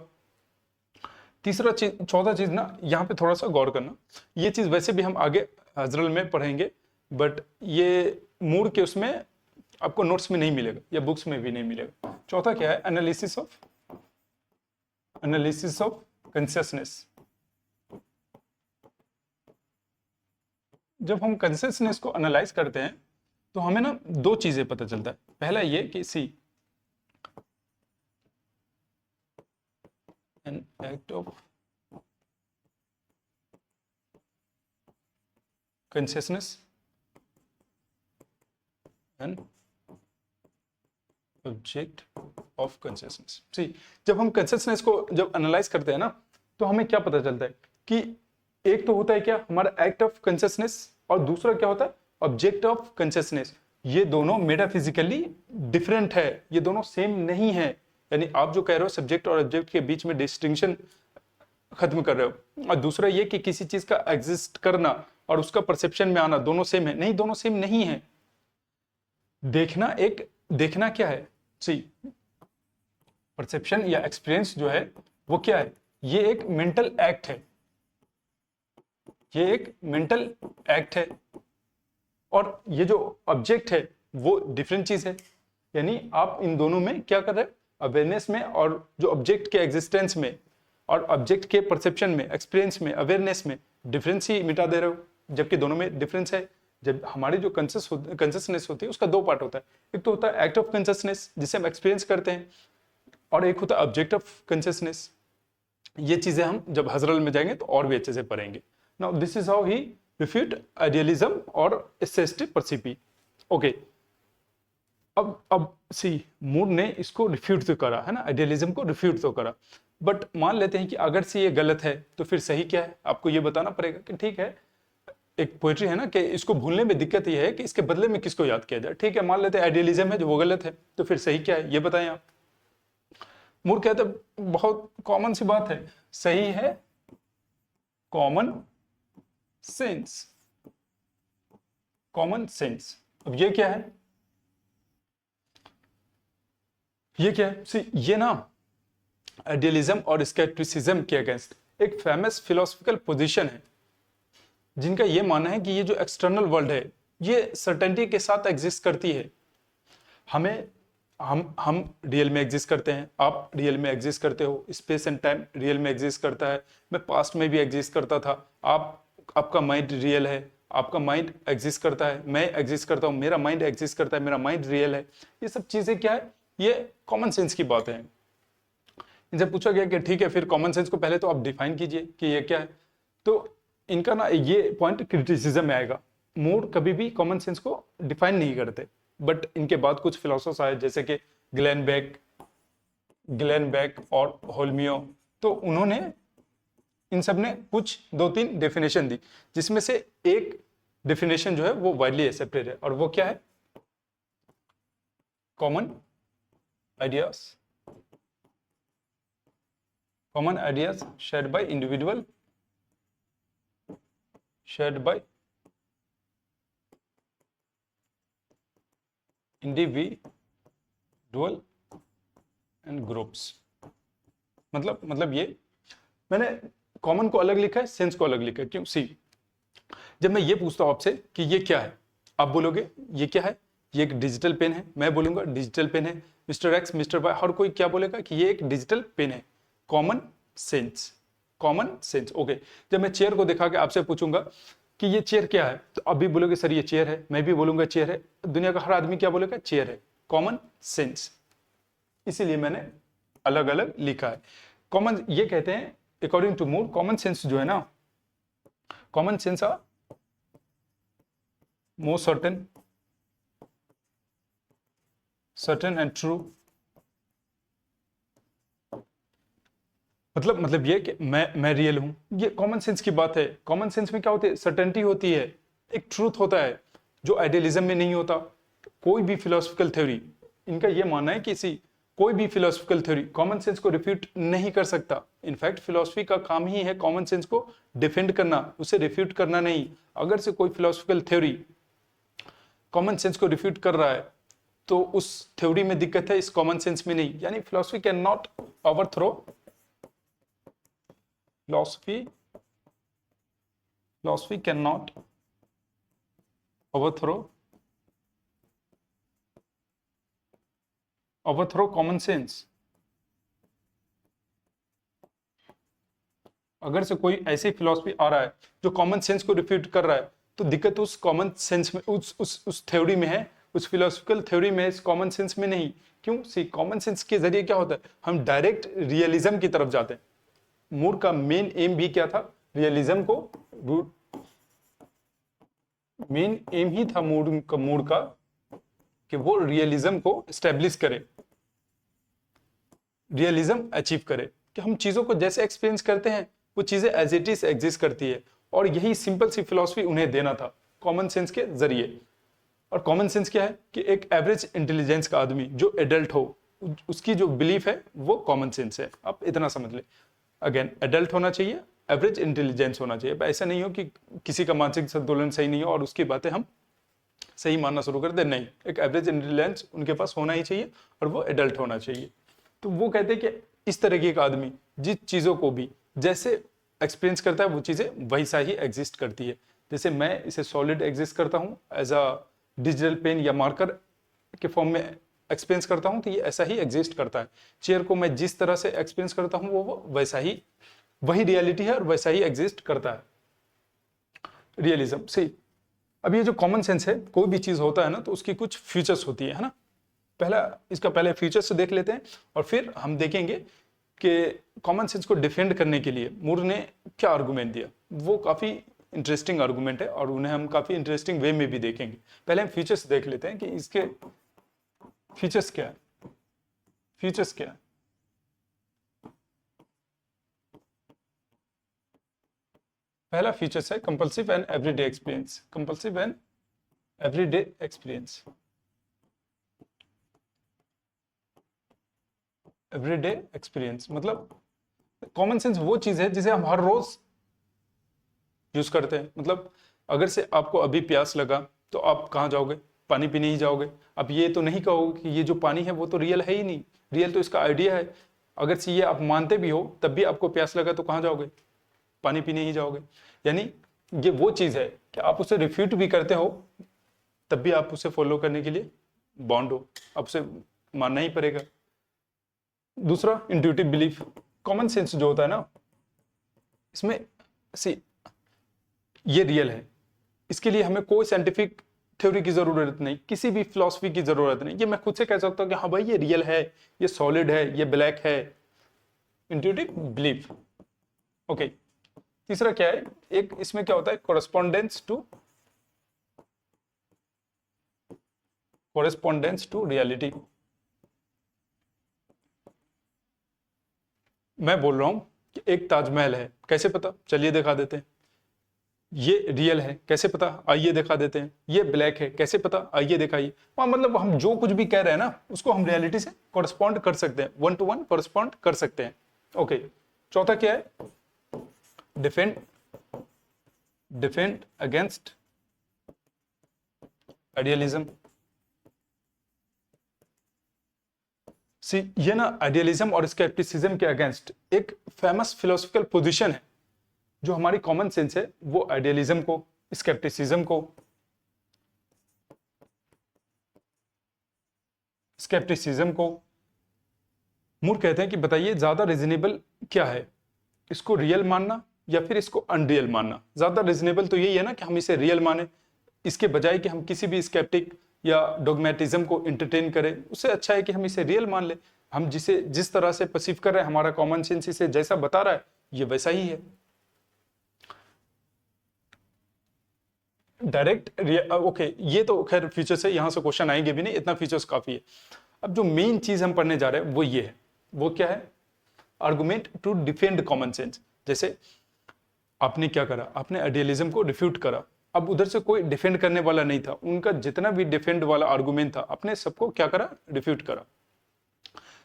चौथा चीज ना यहाँ पे थोड़ा सा गौर करना, ये चीज वैसे भी हम आगे हजरल में पढ़ेंगे, बट ये मूड के उसमें आपको नोट्स में नहीं मिलेगा या बुक्स में भी नहीं मिलेगा। चौथा क्या है? Analysis of consciousness. जब हम कॉन्शियसनेस को एनालाइज करते हैं तो हमें ना दो चीजें पता चलता है। पहला ये कि an act of consciousness and object of consciousness। जब हम consciousness को जब एनालाइज करते हैं ना तो हमें क्या पता चलता है कि एक तो होता है क्या हमारा एक्ट ऑफ कॉन्शियसनेस और दूसरा क्या होता है ऑब्जेक्ट ऑफ कॉन्शियसनेस। ये दोनों मेटाफिजिकली डिफरेंट है, ये दोनों सेम नहीं है। यानी आप जो कह रहे हो सब्जेक्ट और ऑब्जेक्ट के बीच में डिस्टिंक्शन खत्म कर रहे हो, और दूसरा ये कि किसी चीज का एग्जिस्ट करना और उसका परसेप्शन में आना दोनों सेम है। नहीं, दोनों सेम नहीं है। देखना क्या है? परसेप्शन या एक्सपीरियंस जो है वो क्या है? ये एक मेंटल एक्ट है, ये एक मेंटल एक्ट है, और ये जो ऑब्जेक्ट है वो डिफरेंट चीज है। यानी आप इन दोनों में क्या कर रहे हो? अवेयरनेस में और जो ऑब्जेक्ट के एग्जिस्टेंस में और ऑब्जेक्ट के परसेप्शन में, एक्सपीरियंस में, अवेयरनेस में डिफरेंस ही मिटा दे रहे हो, जबकि दोनों में डिफरेंस है। जब हमारी जो कॉन्शियसनेस होती है उसका दो पार्ट होता है, एक तो होता है एक्ट ऑफ कॉन्शियसनेस जिसे हम एक्सपीरियंस करते हैं, और एक होता है ऑब्जेक्ट ऑफ कॉन्शियसनेस। ये चीजें हम जब हजरल में जाएंगे तो और भी अच्छे से पढ़ेंगे। Now this is how he refute idealism और एसेस्टिव परसिपी। ओके, अब मूड ने इसको रिफ्यूट तो करा है ना, आइडियलिज्म को रिफ्यूट तो करा, बट मान लेते हैं कि अगर से ये गलत है तो फिर सही क्या है? आपको ये बताना पड़ेगा कि ठीक है, एक पोएट्री है ना कि इसको भूलने में दिक्कत ये है कि इसके बदले में किसको याद किया जाए। ठीक है, मान लेते हैं आइडियलिज्म है जो वो गलत है, तो फिर सही क्या है ये बताएं आप। मूड कहते बहुत कॉमन सी बात है, सही है कॉमन सेंस। कॉमन सेंस, अब ये क्या है? ये क्या है? ये ना आइडियलिज्म और स्केप्टिसिज्म के अगेंस्ट एक फेमस फिलोसफिकल पोजीशन है, जिनका ये मानना है कि ये जो एक्सटर्नल वर्ल्ड है ये सर्टेनिटी के साथ एग्जिस्ट करती है। हम रियल में एग्जिस्ट करते हैं, आप रियल में एग्जिस्ट करते हो, स्पेस एंड टाइम रियल में एग्जिस्ट करता है, मैं पास्ट में भी एग्जिस्ट करता था, आपका माइंड रियल है, आपका माइंड एग्जिस्ट करता है, मैं एग्जिस्ट करता हूँ, मेरा माइंड एग्जिस्ट करता है, मेरा माइंड रियल है। ये सब चीजें क्या है? ये कॉमन सेंस की बात है। इनसे पूछा गया कि ठीक है फिर कॉमन सेंस को पहले तो आप डिफाइन कीजिए कि ये क्या है। तो इनका ना ये पॉइंट क्रिटिसिज्म में आएगा। मूड कभी भी कॉमन सेंस को डिफाइन नहीं करते, बट इनके बाद कुछ फिलोसोफर्स आए जैसे कि ग्लेन बेक और होल्मियो तो उन्होंने इन सब ने कुछ 2-3 डेफिनेशन दी, जिसमें से एक डेफिनेशन जो है वो वाइडली एक्सेप्टेड है, और वो क्या है? Common ideas, common ideas shared by individual, shared by individual and groups. मतलब ये मैंने कॉमन को अलग लिखा है, सेंस को अलग लिखा है। क्यों? सी, जब मैं ये पूछता हूं आपसे कि ये क्या है, आप बोलोगे ये क्या है? ये एक डिजिटल पेन है। मैं बोलूंगा डिजिटल पेन है। मिस्टर एक्स, मिस्टर वाई, हर कोई क्या बोलेगा कि ये एक डिजिटल पेन है। Common sense, common sense. Okay, जब मैं चेयर को दिखा के आपसे पूछूंगा कि ये चेयर क्या है, तो आप भी बोलोगे सर ये चेयर है, मैं भी बोलूंगा चेयर है, दुनिया का हर आदमी क्या बोलेगा? चेयर है। कॉमन सेंस, इसीलिए मैंने अलग अलग लिखा है। कॉमन, ये कहते हैं according to Moore, common sense जो है ना, common sense are more certain and true. मतलब ये कि मैं रियल हूं, ये कॉमन सेंस की बात है। कॉमन सेंस में क्या होती है? सर्टेनिटी होती है, एक ट्रूथ होता है जो आइडियलिज्म में नहीं होता। कोई भी फिलोसफिकल थ्योरी, इनका ये मानना है कि कोई भी फिलोसफिकल थ्योरी कॉमन सेंस को रिफ्यूट नहीं कर सकता। इनफैक्ट फिलोसफी का काम ही है कॉमन सेंस को डिफेंड करना, उसे रिफ्यूट करना नहीं। अगर से कोई फिलोसफिकल थ्योरी कॉमन सेंस को रिफ्यूट कर रहा है तो उस थ्योरी में दिक्कत है, इस कॉमन सेंस में नहीं। यानी philosophy can not overthrow, philosophy cannot overthrow common sense। अगर से कोई ऐसी फिलॉसफी आ रहा है जो कॉमन सेंस को रिफ्यूट कर रहा है, तो दिक्कत उस कॉमन सेंस में, उस थ्योरी में है, उस फिलोसफिकल थ्योरी में, इस कॉमन सेंस में नहीं। क्यों? सी, कॉमन सेंस के जरिए क्या होता है? हम डायरेक्ट रियलिज्म की तरफ जाते हैं। मूर का मेन एम भी क्या था? रियलिज्म को, मेन एम ही था मूर का कि वो रियलिज्म को स्टैब्लिश करे, रियलिज्म अचीव करे, कि हम चीजों को जैसे एक्सपीरियंस करते हैं वो चीजें एज इट इज एग्जिस्ट करती है। और यही सिंपल सी फिलॉसफी उन्हें देना था कॉमन सेंस के जरिए। और कॉमन सेंस क्या है? कि एक एवरेज इंटेलिजेंस का आदमी जो एडल्ट हो, उसकी जो बिलीफ है वो कॉमन सेंस है। आप इतना समझ ले, अगेन एडल्ट होना चाहिए, एवरेज इंटेलिजेंस होना चाहिए। ऐसा नहीं हो कि किसी का मानसिक संतुलन सही नहीं हो और उसकी बातें हम सही मानना शुरू कर दे। नहीं, एक एवरेज इंटेलिजेंस उनके पास होना ही चाहिए और वो एडल्ट होना चाहिए। तो वो कहते हैं कि इस तरीके का आदमी जिस चीजों को भी जैसे एक्सपीरियंस करता है वो चीजें वैसा ही एग्जिस्ट करती है। जैसे मैं इसे सॉलिड एग्जिस्ट करता हूँ, एज अ डिजिटल पेन या मार्कर के फॉर्म में एक्सपीरियंस करता हूँ, तो ये ऐसा ही एग्जिस्ट करता है। चेयर को मैं जिस तरह से एक्सपीरियंस करता हूँ वो वैसा ही, वही रियलिटी है और वैसा ही एग्जिस्ट करता है। रियलिज्म सही। अब ये जो कॉमन सेंस है, कोई भी चीज होता है ना तो उसकी कुछ फीचर्स होती है ना। पहले फीचर्स देख लेते हैं और फिर हम देखेंगे कि कॉमन सेंस को डिफेंड करने के लिए मूर ने क्या आर्गुमेंट दिया। वो काफी इंटरेस्टिंग आर्गुमेंट है और उन्हें हम काफी इंटरेस्टिंग वे में भी देखेंगे। पहले हम फीचर्स देख लेते हैं कि इसके फीचर्स क्या है। फीचर्स क्या है? पहला फीचर्स है compulsive and everyday experience. Compulsive and everyday experience, everyday experience मतलब कॉमन सेंस वो चीज है जिसे हम हर रोज यूज करते हैं। मतलब अगर से आपको अभी प्यास लगा तो आप कहाँ जाओगे? पानी पीने ही जाओगे। अब ये तो नहीं कहोगे कि ये जो पानी है वो तो रियल है ही नहीं, रियल तो इसका आइडिया है। अगर से ये आप मानते भी हो तब भी आपको प्यास लगा तो कहाँ जाओगे? पानी पीने ही जाओगे। यानी ये वो चीज है कि आप उसे रिफ्यूट भी करते हो तब भी आप उसे फॉलो करने के लिए बॉन्ड हो, आप उसे मानना ही पड़ेगा। दूसरा इंट्यूटिव बिलीफ। कॉमन सेंस जो होता है ना, इसमें सी, ये रियल है, इसके लिए हमें कोई साइंटिफिक थ्योरी की जरूरत नहीं, किसी भी फिलॉसफी की जरूरत नहीं। ये मैं खुद से कह सकता हूं कि हाँ भाई ये रियल है, ये सॉलिड है, ये ब्लैक है। Intuitive belief. ओके, तीसरा क्या है? एक इसमें क्या होता है? Correspondence to reality. मैं बोल रहा हूं कि एक ताजमहल है, कैसे पता? चलिए दिखा देते हैं। ये रियल है, कैसे पता? आइए दिखा देते हैं। ये ब्लैक है, कैसे पता? आइए दिखाइए। वहां मतलब हम जो कुछ भी कह रहे हैं ना, उसको हम रियलिटी से कॉरेस्पॉन्ड कर सकते हैं, 1 to 1 कॉरेस्पॉन्ड कर सकते हैं। ओके, चौथा क्या है? Defend against idealism. सी, ये ना आइडियलिज्म और स्केप्टिसिज्म के अगेंस्ट एक फेमस फिलोसफिकल पोजीशन है। जो हमारी कॉमन सेंस है वो आइडियलिज्म को, स्केप्टिसिज्म को मूर कहते हैं कि बताइए ज्यादा रीजनेबल क्या है, इसको रियल मानना या फिर इसको अनरियल मानना? ज्यादा रीजनेबल तो यही है ना कि हम इसे रियल माने, इसके बजाय कि हम किसी भी स्केप्टिक या डोगमेटिज्म को इंटरटेन करें। उससे अच्छा है कि हम इसे रियल मान ले। हम जिस तरह से परसीव कर रहे हैं, हमारा कॉमन सेंस इसे जैसा बता रहा है, ये वैसा ही है। डायरेक्ट ओके, ये तो खैर फीचर्स है, यहां से क्वेश्चन आएंगे भी नहीं, इतना फीचर्स काफी है। अब जो मेन चीज हम पढ़ने जा रहे हैं वो ये है। वो क्या है? Argument to defend common sense. जैसे आपने क्या करा? आपने आइडियलिज्म को रिफ्यूट करा। अब उधर से कोई डिफेंड करने वाला नहीं था, उनका जितना भी डिफेंड वाला आर्गुमेंट था, आपने सबको क्या करा? रिफ्यूट करा।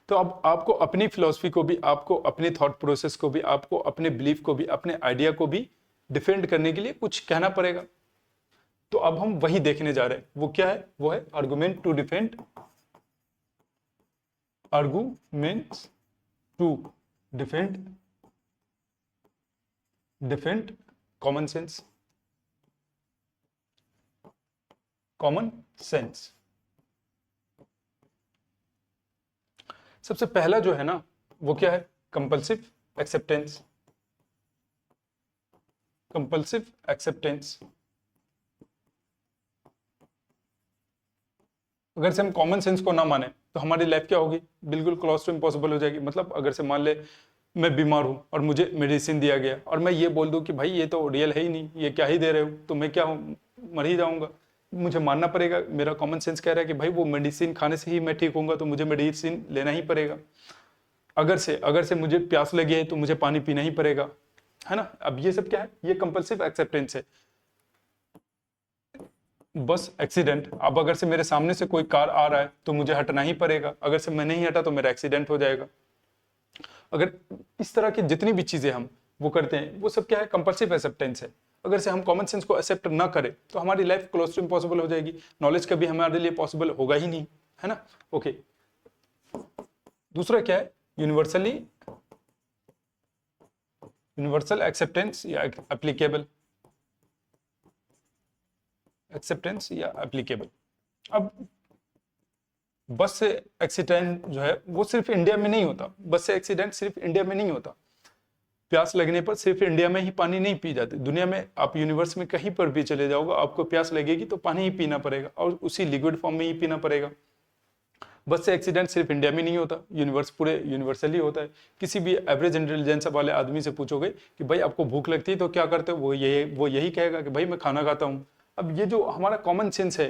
तो अब आपको अपनी फिलॉसफी को भी, आपको अपने थॉट प्रोसेस को भी, आपको अपने बिलीफ को भी, अपने आइडिया को भी डिफेंड करने के लिए कुछ कहना पड़ेगा। तो अब हम वही देखने जा रहे हैं। वो क्या है? वो है argument to defend common sense. सबसे पहला जो है ना, वो क्या है? Compulsive acceptance. अगर से हम कॉमन सेंस को ना माने तो हमारी लाइफ क्या होगी? बिल्कुल क्लोज टू इम्पॉसिबल हो जाएगी। मतलब अगर से मान ले मैं बीमार हूं और मुझे मेडिसिन दिया गया और मैं ये बोल दूं कि भाई ये तो रियल है ही नहीं, ये क्या ही दे रहे हो, तो मैं क्या हूं? मर ही जाऊंगा। मुझे मानना पड़ेगा, मेरा कॉमन सेंस कह रहा है कि भाई वो मेडिसिन खाने से ही मैं ठीक होऊंगा, तो मुझे मेडिसिन लेना ही पड़ेगा। अगर से मुझे प्यास लगी है तो मुझे पानी पीना ही पड़ेगा, है ना? अब ये सब क्या है? ये कंपल्सिव एक्सेप्टेंस है। बस एक्सीडेंट, अब अगर से मेरे सामने से कोई कार आ रहा है तो मुझे हटना ही पड़ेगा, अगर से मैं नहीं हटा तो मेरा एक्सीडेंट हो जाएगा। अगर इस तरह की जितनी भी चीजें हम वो करते हैं, वो सब क्या है? कंपल्सिव एक्सेप्टेंस है। अगर से हम कॉमन सेंस को एक्सेप्ट ना करें तो हमारी लाइफ क्लोज टू इम्पॉसिबल हो जाएगी। नॉलेज कभी हमारे लिए पॉसिबल होगा ही नहीं, है ना? ओके, दूसरा क्या है? यूनिवर्सल एक्सेप्टेंस या एप्लीकेबल। अब बस से एक्सीडेंट जो है वो सिर्फ इंडिया में नहीं होता। बस से एक्सीडेंट सिर्फ इंडिया में नहीं होता। प्यास लगने पर सिर्फ इंडिया में ही पानी नहीं पी जाती, दुनिया में आप यूनिवर्स में कहीं पर भी चले जाओगे, आपको प्यास लगेगी तो पानी ही पीना पड़ेगा, और उसी लिक्विड फॉर्म में ही पीना पड़ेगा। बस से एक्सीडेंट सिर्फ इंडिया में नहीं होता, पूरे यूनिवर्सली होता है। किसी भी एवरेज इंटेलिजेंस वाले आदमी से पूछोगे कि भाई आपको भूख लगती है तो क्या करते हो, वो यही कहेगा कि भाई मैं खाना खाता हूँ। अब ये जो हमारा कॉमन सेंस है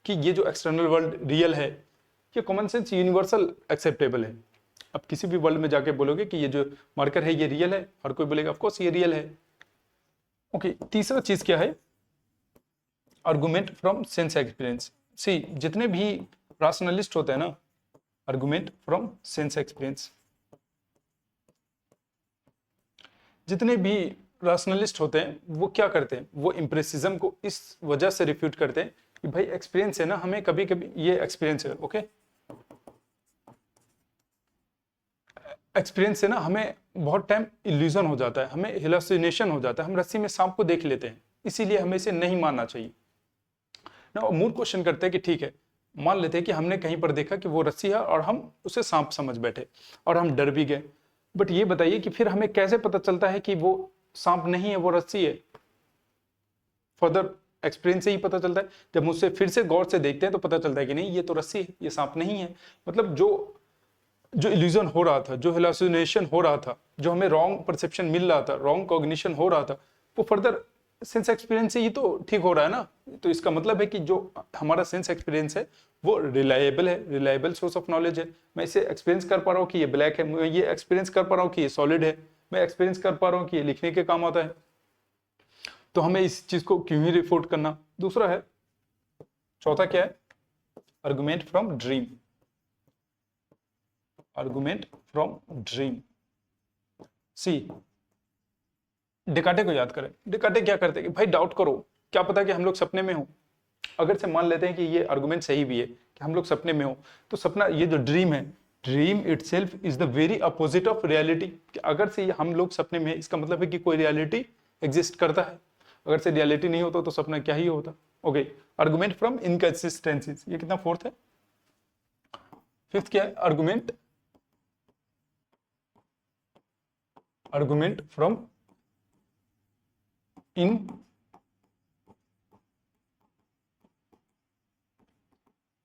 कि ये जो एक्सटर्नल वर्ल्ड रियल है, ये कॉमन सेंस यूनिवर्सल एक्सेप्टेबल है। अब किसी भी वर्ल्ड में जाके बोलोगे कि ये जो मार्कर है ये रियल है, हर कोई बोलेगा ऑफ कोर्स ये रियल है। ओके, तीसरा चीज क्या है? Argument from sense experience. See, जितने भी राशनलिस्ट होते हैं ना, आर्गुमेंट फ्रॉम सेंस एक्सपीरियंस, जितने भी राशनलिस्ट होते हैं वो क्या करते हैं? वो इम्प्रेसिज्म को इस वजह से रिफ्यूट करते हैं कि भाई एक्सपीरियंस है ना, हमें कभी कभी ये एक्सपीरियंस है, ओके, एक्सपीरियंस से ना हमें बहुत टाइम इल्यूजन हो जाता है, हमें हेलुसिनेशन हो जाता है, हम रस्सी में सांप को देख लेते हैं, इसीलिए हमें इसे नहीं मानना चाहिए ना। मूल क्वेश्चन करते हैं कि ठीक है, मान लेते हैं कि हमने कहीं पर देखा कि वो रस्सी है और हम उसे सांप समझ बैठे और हम डर भी गए, बट ये बताइए कि फिर हमें कैसे पता चलता है कि वो सांप नहीं है, वो रस्सी है? फर्दर एक्सपीरियंस से ही पता चलता है। जब मुझसे फिर से गौर से देखते हैं तो पता चलता है कि नहीं, ये तो रस्सी है, ये सांप नहीं है। मतलब जो इल्यूजन हो रहा था, जो हेलुसिनेशन हो रहा था, जो हमें रॉन्ग परसेप्शन मिल रहा था, रॉन्ग कॉग्निशन हो रहा था, वो फर्दर सेंस एक्सपीरियंस से ही तो ठीक हो रहा है ना। तो इसका मतलब है कि जो हमारा सेंस एक्सपीरियंस है वो रिलायबल है, रिलायबल सोर्स ऑफ नॉलेज है। मैं इसे एक्सपीरियंस कर पा रहा हूँ कि ये ब्लैक है, मैं ये एक्सपीरियंस कर पा रहा हूँ कि ये सॉलिड है, मैं एक्सपीरियंस कर पा रहा हूँ कि ये लिखने के काम आता है। तो हमें इस चीज को क्यों ही रिपोर्ट करना। दूसरा है, चौथा क्या है, argument from dream. Argument from dream. See, Descartes को याद करें। डेकार्टे क्या करते हैं कि भाई डाउट करो, क्या पता कि हम लोग सपने में हो। अगर से मान लेते हैं कि ये आर्गुमेंट सही भी है कि हम लोग सपने में हो, तो सपना, ये जो ड्रीम है, dream itself is the very opposite of reality. अगर से हम लोग सपने में है, इसका मतलब है कि कोई रियलिटी एग्जिस्ट करता है। अगर से रियलिटी नहीं होता तो सपना क्या ही होता। ओके, आर्गुमेंट फ्रॉम इनकंसिस्टेंसीज, ये कितना, फोर्थ है। फिफ्थ क्या है, आर्गुमेंट फ्रॉम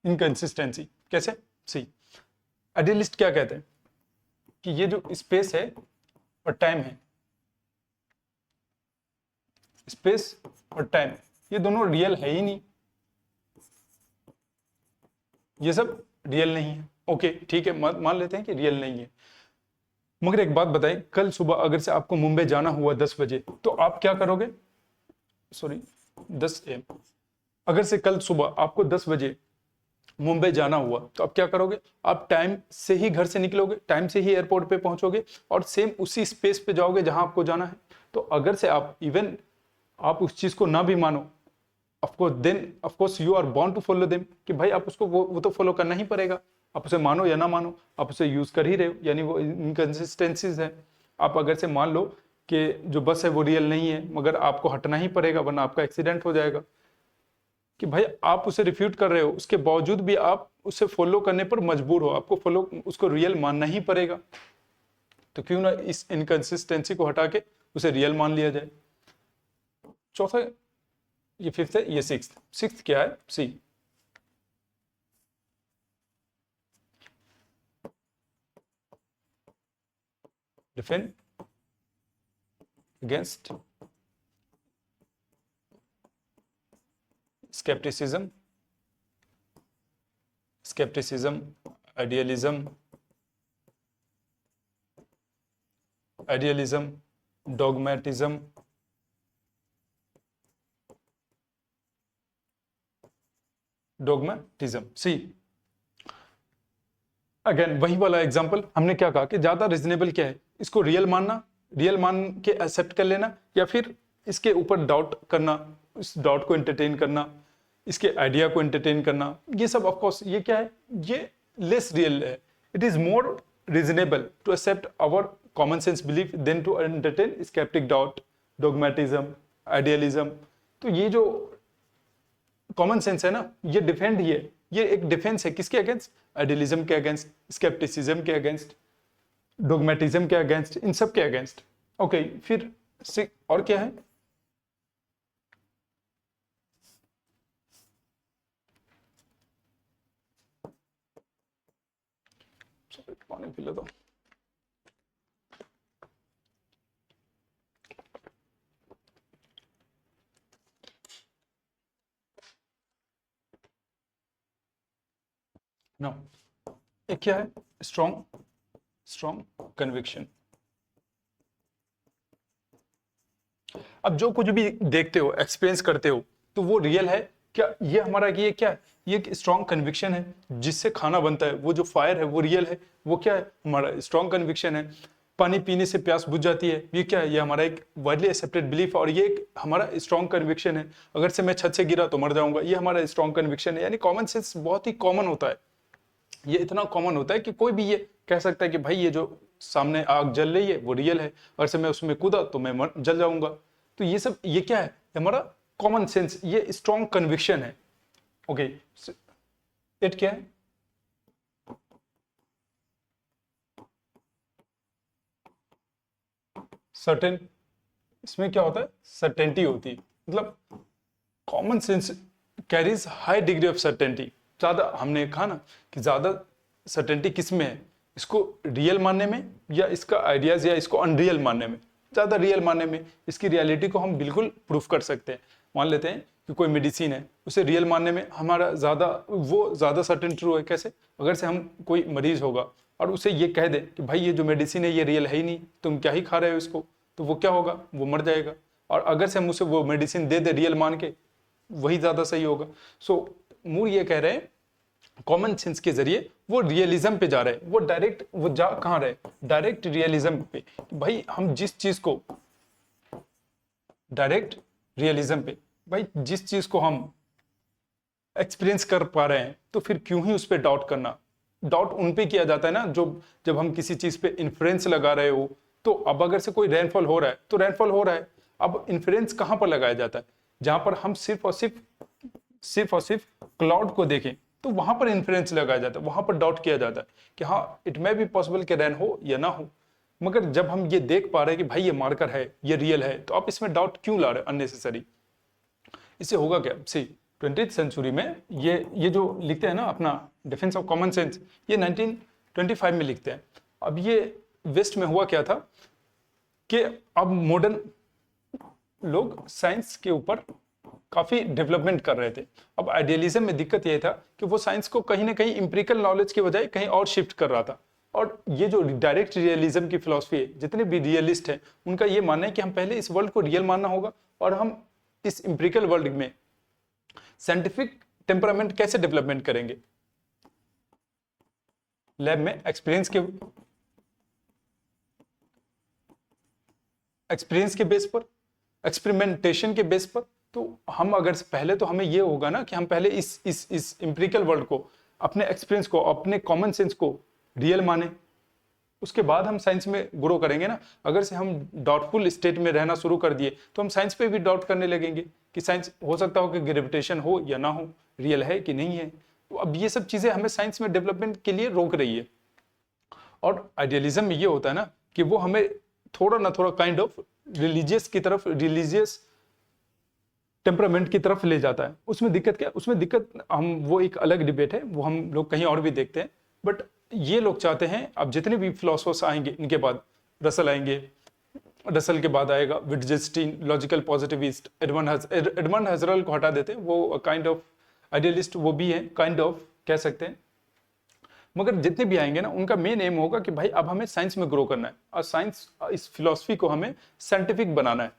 इनकंसिस्टेंसी। कैसे, सी, आइडियलिस्ट क्या कहते हैं कि ये जो स्पेस है और टाइम है, स्पेस और टाइम, ये दोनों रियल है ही नहीं, ये सब रियल नहीं है। ओके ठीक है, मान लेते हैं कि रियल नहीं है। मगर एक बात बताएं, कल सुबह अगर से आपको मुंबई जाना हुआ 10 बजे, तो आप क्या करोगे, सॉरी 10 AM, अगर से कल सुबह आपको 10 बजे मुंबई जाना हुआ, तो आप क्या करोगे, आप टाइम से ही घर से निकलोगे, टाइम से ही एयरपोर्ट पे पहुंचोगे और सेम उसी स्पेस पे जाओगे जहां आपको जाना है। तो अगर से आप इवन आप उस चीज को ना भी मानो, of course then of course you are bound to follow them, कि भाई आप उसको वो तो फॉलो करना ही पड़ेगा। आप उसे मानो या ना मानो, आप उसे यूज कर ही रहे हो, यानी वो इनकंसिस्टेंसीज है। आप अगर से मान लो कि जो बस है वो रियल नहीं है, मगर आपको हटना ही पड़ेगा वरना आपका एक्सीडेंट हो जाएगा, कि भाई आप उसे रिफ्यूट कर रहे हो, उसके बावजूद भी आप उसे फॉलो करने पर मजबूर हो, आपको फॉलो, उसको रियल मानना ही पड़ेगा। तो क्यों ना इस इनकंसिस्टेंसी को हटा के उसे रियल मान लिया जाए। चौथा, ये फिफ्थ है, ये सिक्स्थ क्या है, see, defend against skepticism, idealism, dogmatism, see, again वही वाला एग्जांपल, हमने क्या कहा कि ज्यादा रीजनेबल क्या है, इसको रियल मानना, रियल मान के एक्सेप्ट कर लेना, या फिर इसके ऊपर डाउट करना, इस डाउट को एंटरटेन करना, इसके आइडिया को एंटरटेन करना। ये सब ऑफ कोर्स ये क्या है, ये लेस रियल है। It is more reasonable to accept our common sense belief than to entertain sceptic doubt, dogmatism, idealism. तो ये जो कॉमन सेंस है ना, ये डिफेंड ही है, ये एक डिफेंस है किसके अगेंस्ट, आइडियलिज्म के अगेंस्ट, स्केप्टिसिज्म के अगेंस्ट, डोगमेटिज्म के अगेंस्ट, इन सब के अगेंस्ट। ओके, फिर और क्या है, पानी पी लेता हूं। नो, एक क्या है, स्ट्रॉन्ग कन्विक्शन। अब जो कुछ भी देखते हो, एक्सपीरियंस करते हो, तो वो रियल है क्या, ये हमारा, ये क्या है, ये एक स्ट्रॉन्ग कन्विक्शन है जिससे खाना बनता है, वो जो फायर है वो रियल है, वो क्या है, हमारा स्ट्रॉन्ग कन्विक्शन है। पानी पीने से प्यास बुझ जाती है, ये क्या है, ये हमारा एक वाइडली एक्सेप्टेड बिलीफ, और ये एक हमारा स्ट्रॉन्ग कन्विक्शन है। अगर से मैं छत से गिरा तो मर जाऊंगा, ये हमारा स्ट्रॉन्ग कन्विक्शन है। यानी कॉमन सेंस बहुत ही कॉमन होता है, ये इतना कॉमन होता है कि कोई भी ये कह सकता है कि भाई ये जो सामने आग जल रही है वो रियल है, अगर से मैं उसमें कूदा तो मैं जल जाऊंगा। तो ये सब, ये क्या है, हमारा कॉमन सेंस, ये स्ट्रॉन्ग कन्विक्शन है। ओके, इट क्या है, सर्टेन, इसमें क्या होता है, सर्टेनिटी होती है, मतलब common sense carries high degree of certainty. ज्यादा, हमने कहा ना कि ज्यादा सर्टेनिटी किस में है, इसको रियल मानने में या इसका आइडियाज या इसको अनरियल मानने में। ज़्यादा रियल मानने में, इसकी रियलिटी को हम बिल्कुल प्रूफ कर सकते हैं। मान लेते हैं कि कोई मेडिसिन है, उसे रियल मानने में हमारा ज़्यादा सर्टेन ट्रू है। कैसे? अगर से हम कोई मरीज होगा और उसे ये कह दे कि भाई ये जो मेडिसिन है ये रियल है ही नहीं, तुम क्या ही खा रहे हो इसको, तो वो क्या होगा? वो मर जाएगा। और अगर से हम उसे वो मेडिसिन दे दे रियल मान के, वही ज़्यादा सही होगा। सो मूर ये कह रहे हैं कॉमन सेंस के जरिए वो रियलिज्म पे जा रहे हैं। वो डायरेक्ट वो जा कहाँ रहे? डायरेक्ट रियलिज्म पे। भाई हम जिस चीज को डायरेक्ट रियलिज्म पे, भाई जिस चीज को हम एक्सपीरियंस कर पा रहे हैं, तो फिर क्यों ही उस पर डाउट करना? डाउट उन पे किया जाता है ना जो जब हम किसी चीज पे इन्फ्लुएंस लगा रहे हो। तो अब अगर से कोई रेनफॉल हो रहा है तो रेनफॉल हो रहा है, अब इन्फ्लुएंस कहां पर लगाया जाता है? जहां पर हम सिर्फ और सिर्फ क्लाउड को देखें, तो वहां पर इन्फ्लुएंस लगाया जाता है, वहां पर डाउट किया जाता है कि हाँ इट मे बी पॉसिबल कि रेन हो या ना हो। मगर जब हम ये देख पा रहे हैं कि भाई ये मार्कर है, ये रियल है, तो आप इसमें डाउट क्यों ला रहे हो अननेसेसरी? इससे होगा क्या? सी 20th सेंचुरी में ये जो लिखते हैं ना अपना डिफेंस ऑफ कॉमन सेंस, ये 1925 में लिखते हैं। अब ये वेस्ट में हुआ क्या था कि अब मॉडर्न लोग साइंस के ऊपर काफी डेवलपमेंट कर रहे थे। अब आइडियलिज्म में दिक्कत यह था कि वो साइंस को कहीं ना कहीं इंपेरिकल नॉलेज के बजाय कहीं और शिफ्ट कर रहा था। और ये जो डायरेक्ट रियलिज्म की फिलॉसफी है, जितने भी रियलिस्ट हैं उनका ये मानना है कि हम पहले इस वर्ल्ड को रियल मानना होगा और हम इस इंपेरिकल वर्ल्ड में साइंटिफिक टेम्परामेंट कैसे डेवलपमेंट करेंगे? लैब में एक्सपीरियंस के बेस पर, एक्सपेरिमेंटेशन के बेस पर। तो हम अगर पहले तो हमें ये होगा ना कि हम पहले इस इंपेरिकल वर्ल्ड को, अपने एक्सपीरियंस को, अपने कॉमन सेंस को रियल माने, उसके बाद हम साइंस में ग्रो करेंगे ना। अगर से हम डाउटफुल स्टेट में रहना शुरू कर दिए तो हम साइंस पे भी डाउट करने लगेंगे कि साइंस हो सकता हो कि ग्रेविटेशन हो या ना हो, रियल है कि नहीं है। तो अब ये सब चीजें हमें साइंस में डेवलपमेंट के लिए रोक रही है। और आइडियलिज्म में ये होता है ना कि वो हमें थोड़ा ना थोड़ा काइंड ऑफ रिलीजियस की तरफ, रिलीजियस टेम्परामेंट की तरफ ले जाता है। उसमें दिक्कत क्या? उसमें दिक्कत हम वो एक अलग डिबेट है, वो हम लोग कहीं और भी देखते हैं। बट ये लोग चाहते हैं अब जितने भी फिलोसोफर्स आएंगे, इनके बाद रसल आएंगे, रसल के बाद आएगा विटजेस्टीन, लॉजिकल पॉजिटिविस्ट, एडमंड हजरल को हटा देते हैं, वो काइंड ऑफ आइडियलिस्ट वो भी है, काइंड ऑफ कह सकते हैं। मगर जितने भी आएंगे ना, उनका मेन एम होगा कि भाई अब हमें साइंस में ग्रो करना है और साइंस, इस फिलॉसफी को हमें साइंटिफिक बनाना है,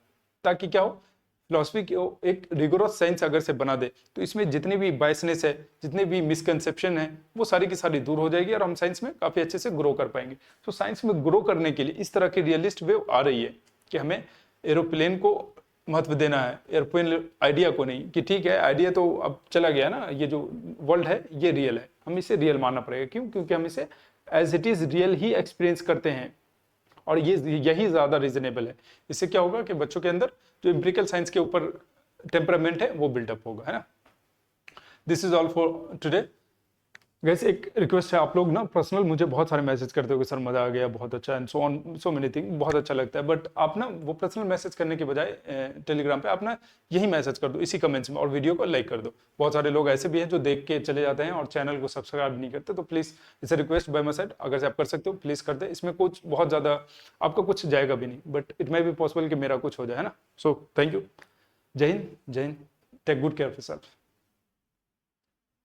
ताकि क्या हो, फिलॉसफी को एक रिगोरस साइंस अगर से बना दे तो इसमें जितनी भी बायसनेस है, जितने भी मिसकंसेप्शन है, वो सारी की सारी दूर हो जाएगी और हम साइंस में काफी अच्छे से ग्रो कर पाएंगे। तो साइंस में ग्रो करने के लिए इस तरह की रियलिस्ट वेव आ रही है कि हमें एरोप्लेन को महत्व देना है, एरोप्लेन आइडिया को नहीं। कि ठीक है आइडिया तो अब चला गया ना, ये जो वर्ल्ड है ये रियल है, हम इसे रियल मानना पड़ेगा। क्यों? क्योंकि हम इसे एज इट इज रियल ही एक्सपीरियंस करते हैं और यही ज्यादा रीजनेबल है। इससे क्या होगा कि बच्चों के अंदर जो एम्पिरिकल साइंस के ऊपर टेम्परामेंट है वो बिल्डअप होगा, है ना। This is all for today guys. एक रिक्वेस्ट है, आप लोग ना पर्सनल मुझे बहुत सारे मैसेज करते हो कि सर मजा आ गया, बहुत अच्छा, and so on so many thing, बहुत अच्छा लगता है। बट आप ना वो पर्सनल मैसेज करने के बजाय टेलीग्राम पे आप ना यही मैसेज कर दो इसी कमेंट्स में और वीडियो को लाइक कर दो। बहुत सारे लोग ऐसे भी हैं जो देख के चले जाते हैं और चैनल को सब्सक्राइब नहीं करते। तो प्लीज इसे रिक्वेस्ट बाय माय साइड, अगर से आप कर सकते हो प्लीज कर दे। इसमें कुछ बहुत ज्यादा आपका कुछ जाएगा भी नहीं, but it may be possible कि मेरा कुछ हो जाए, है ना। सो thank you, Jai Hind, take good care of yourself.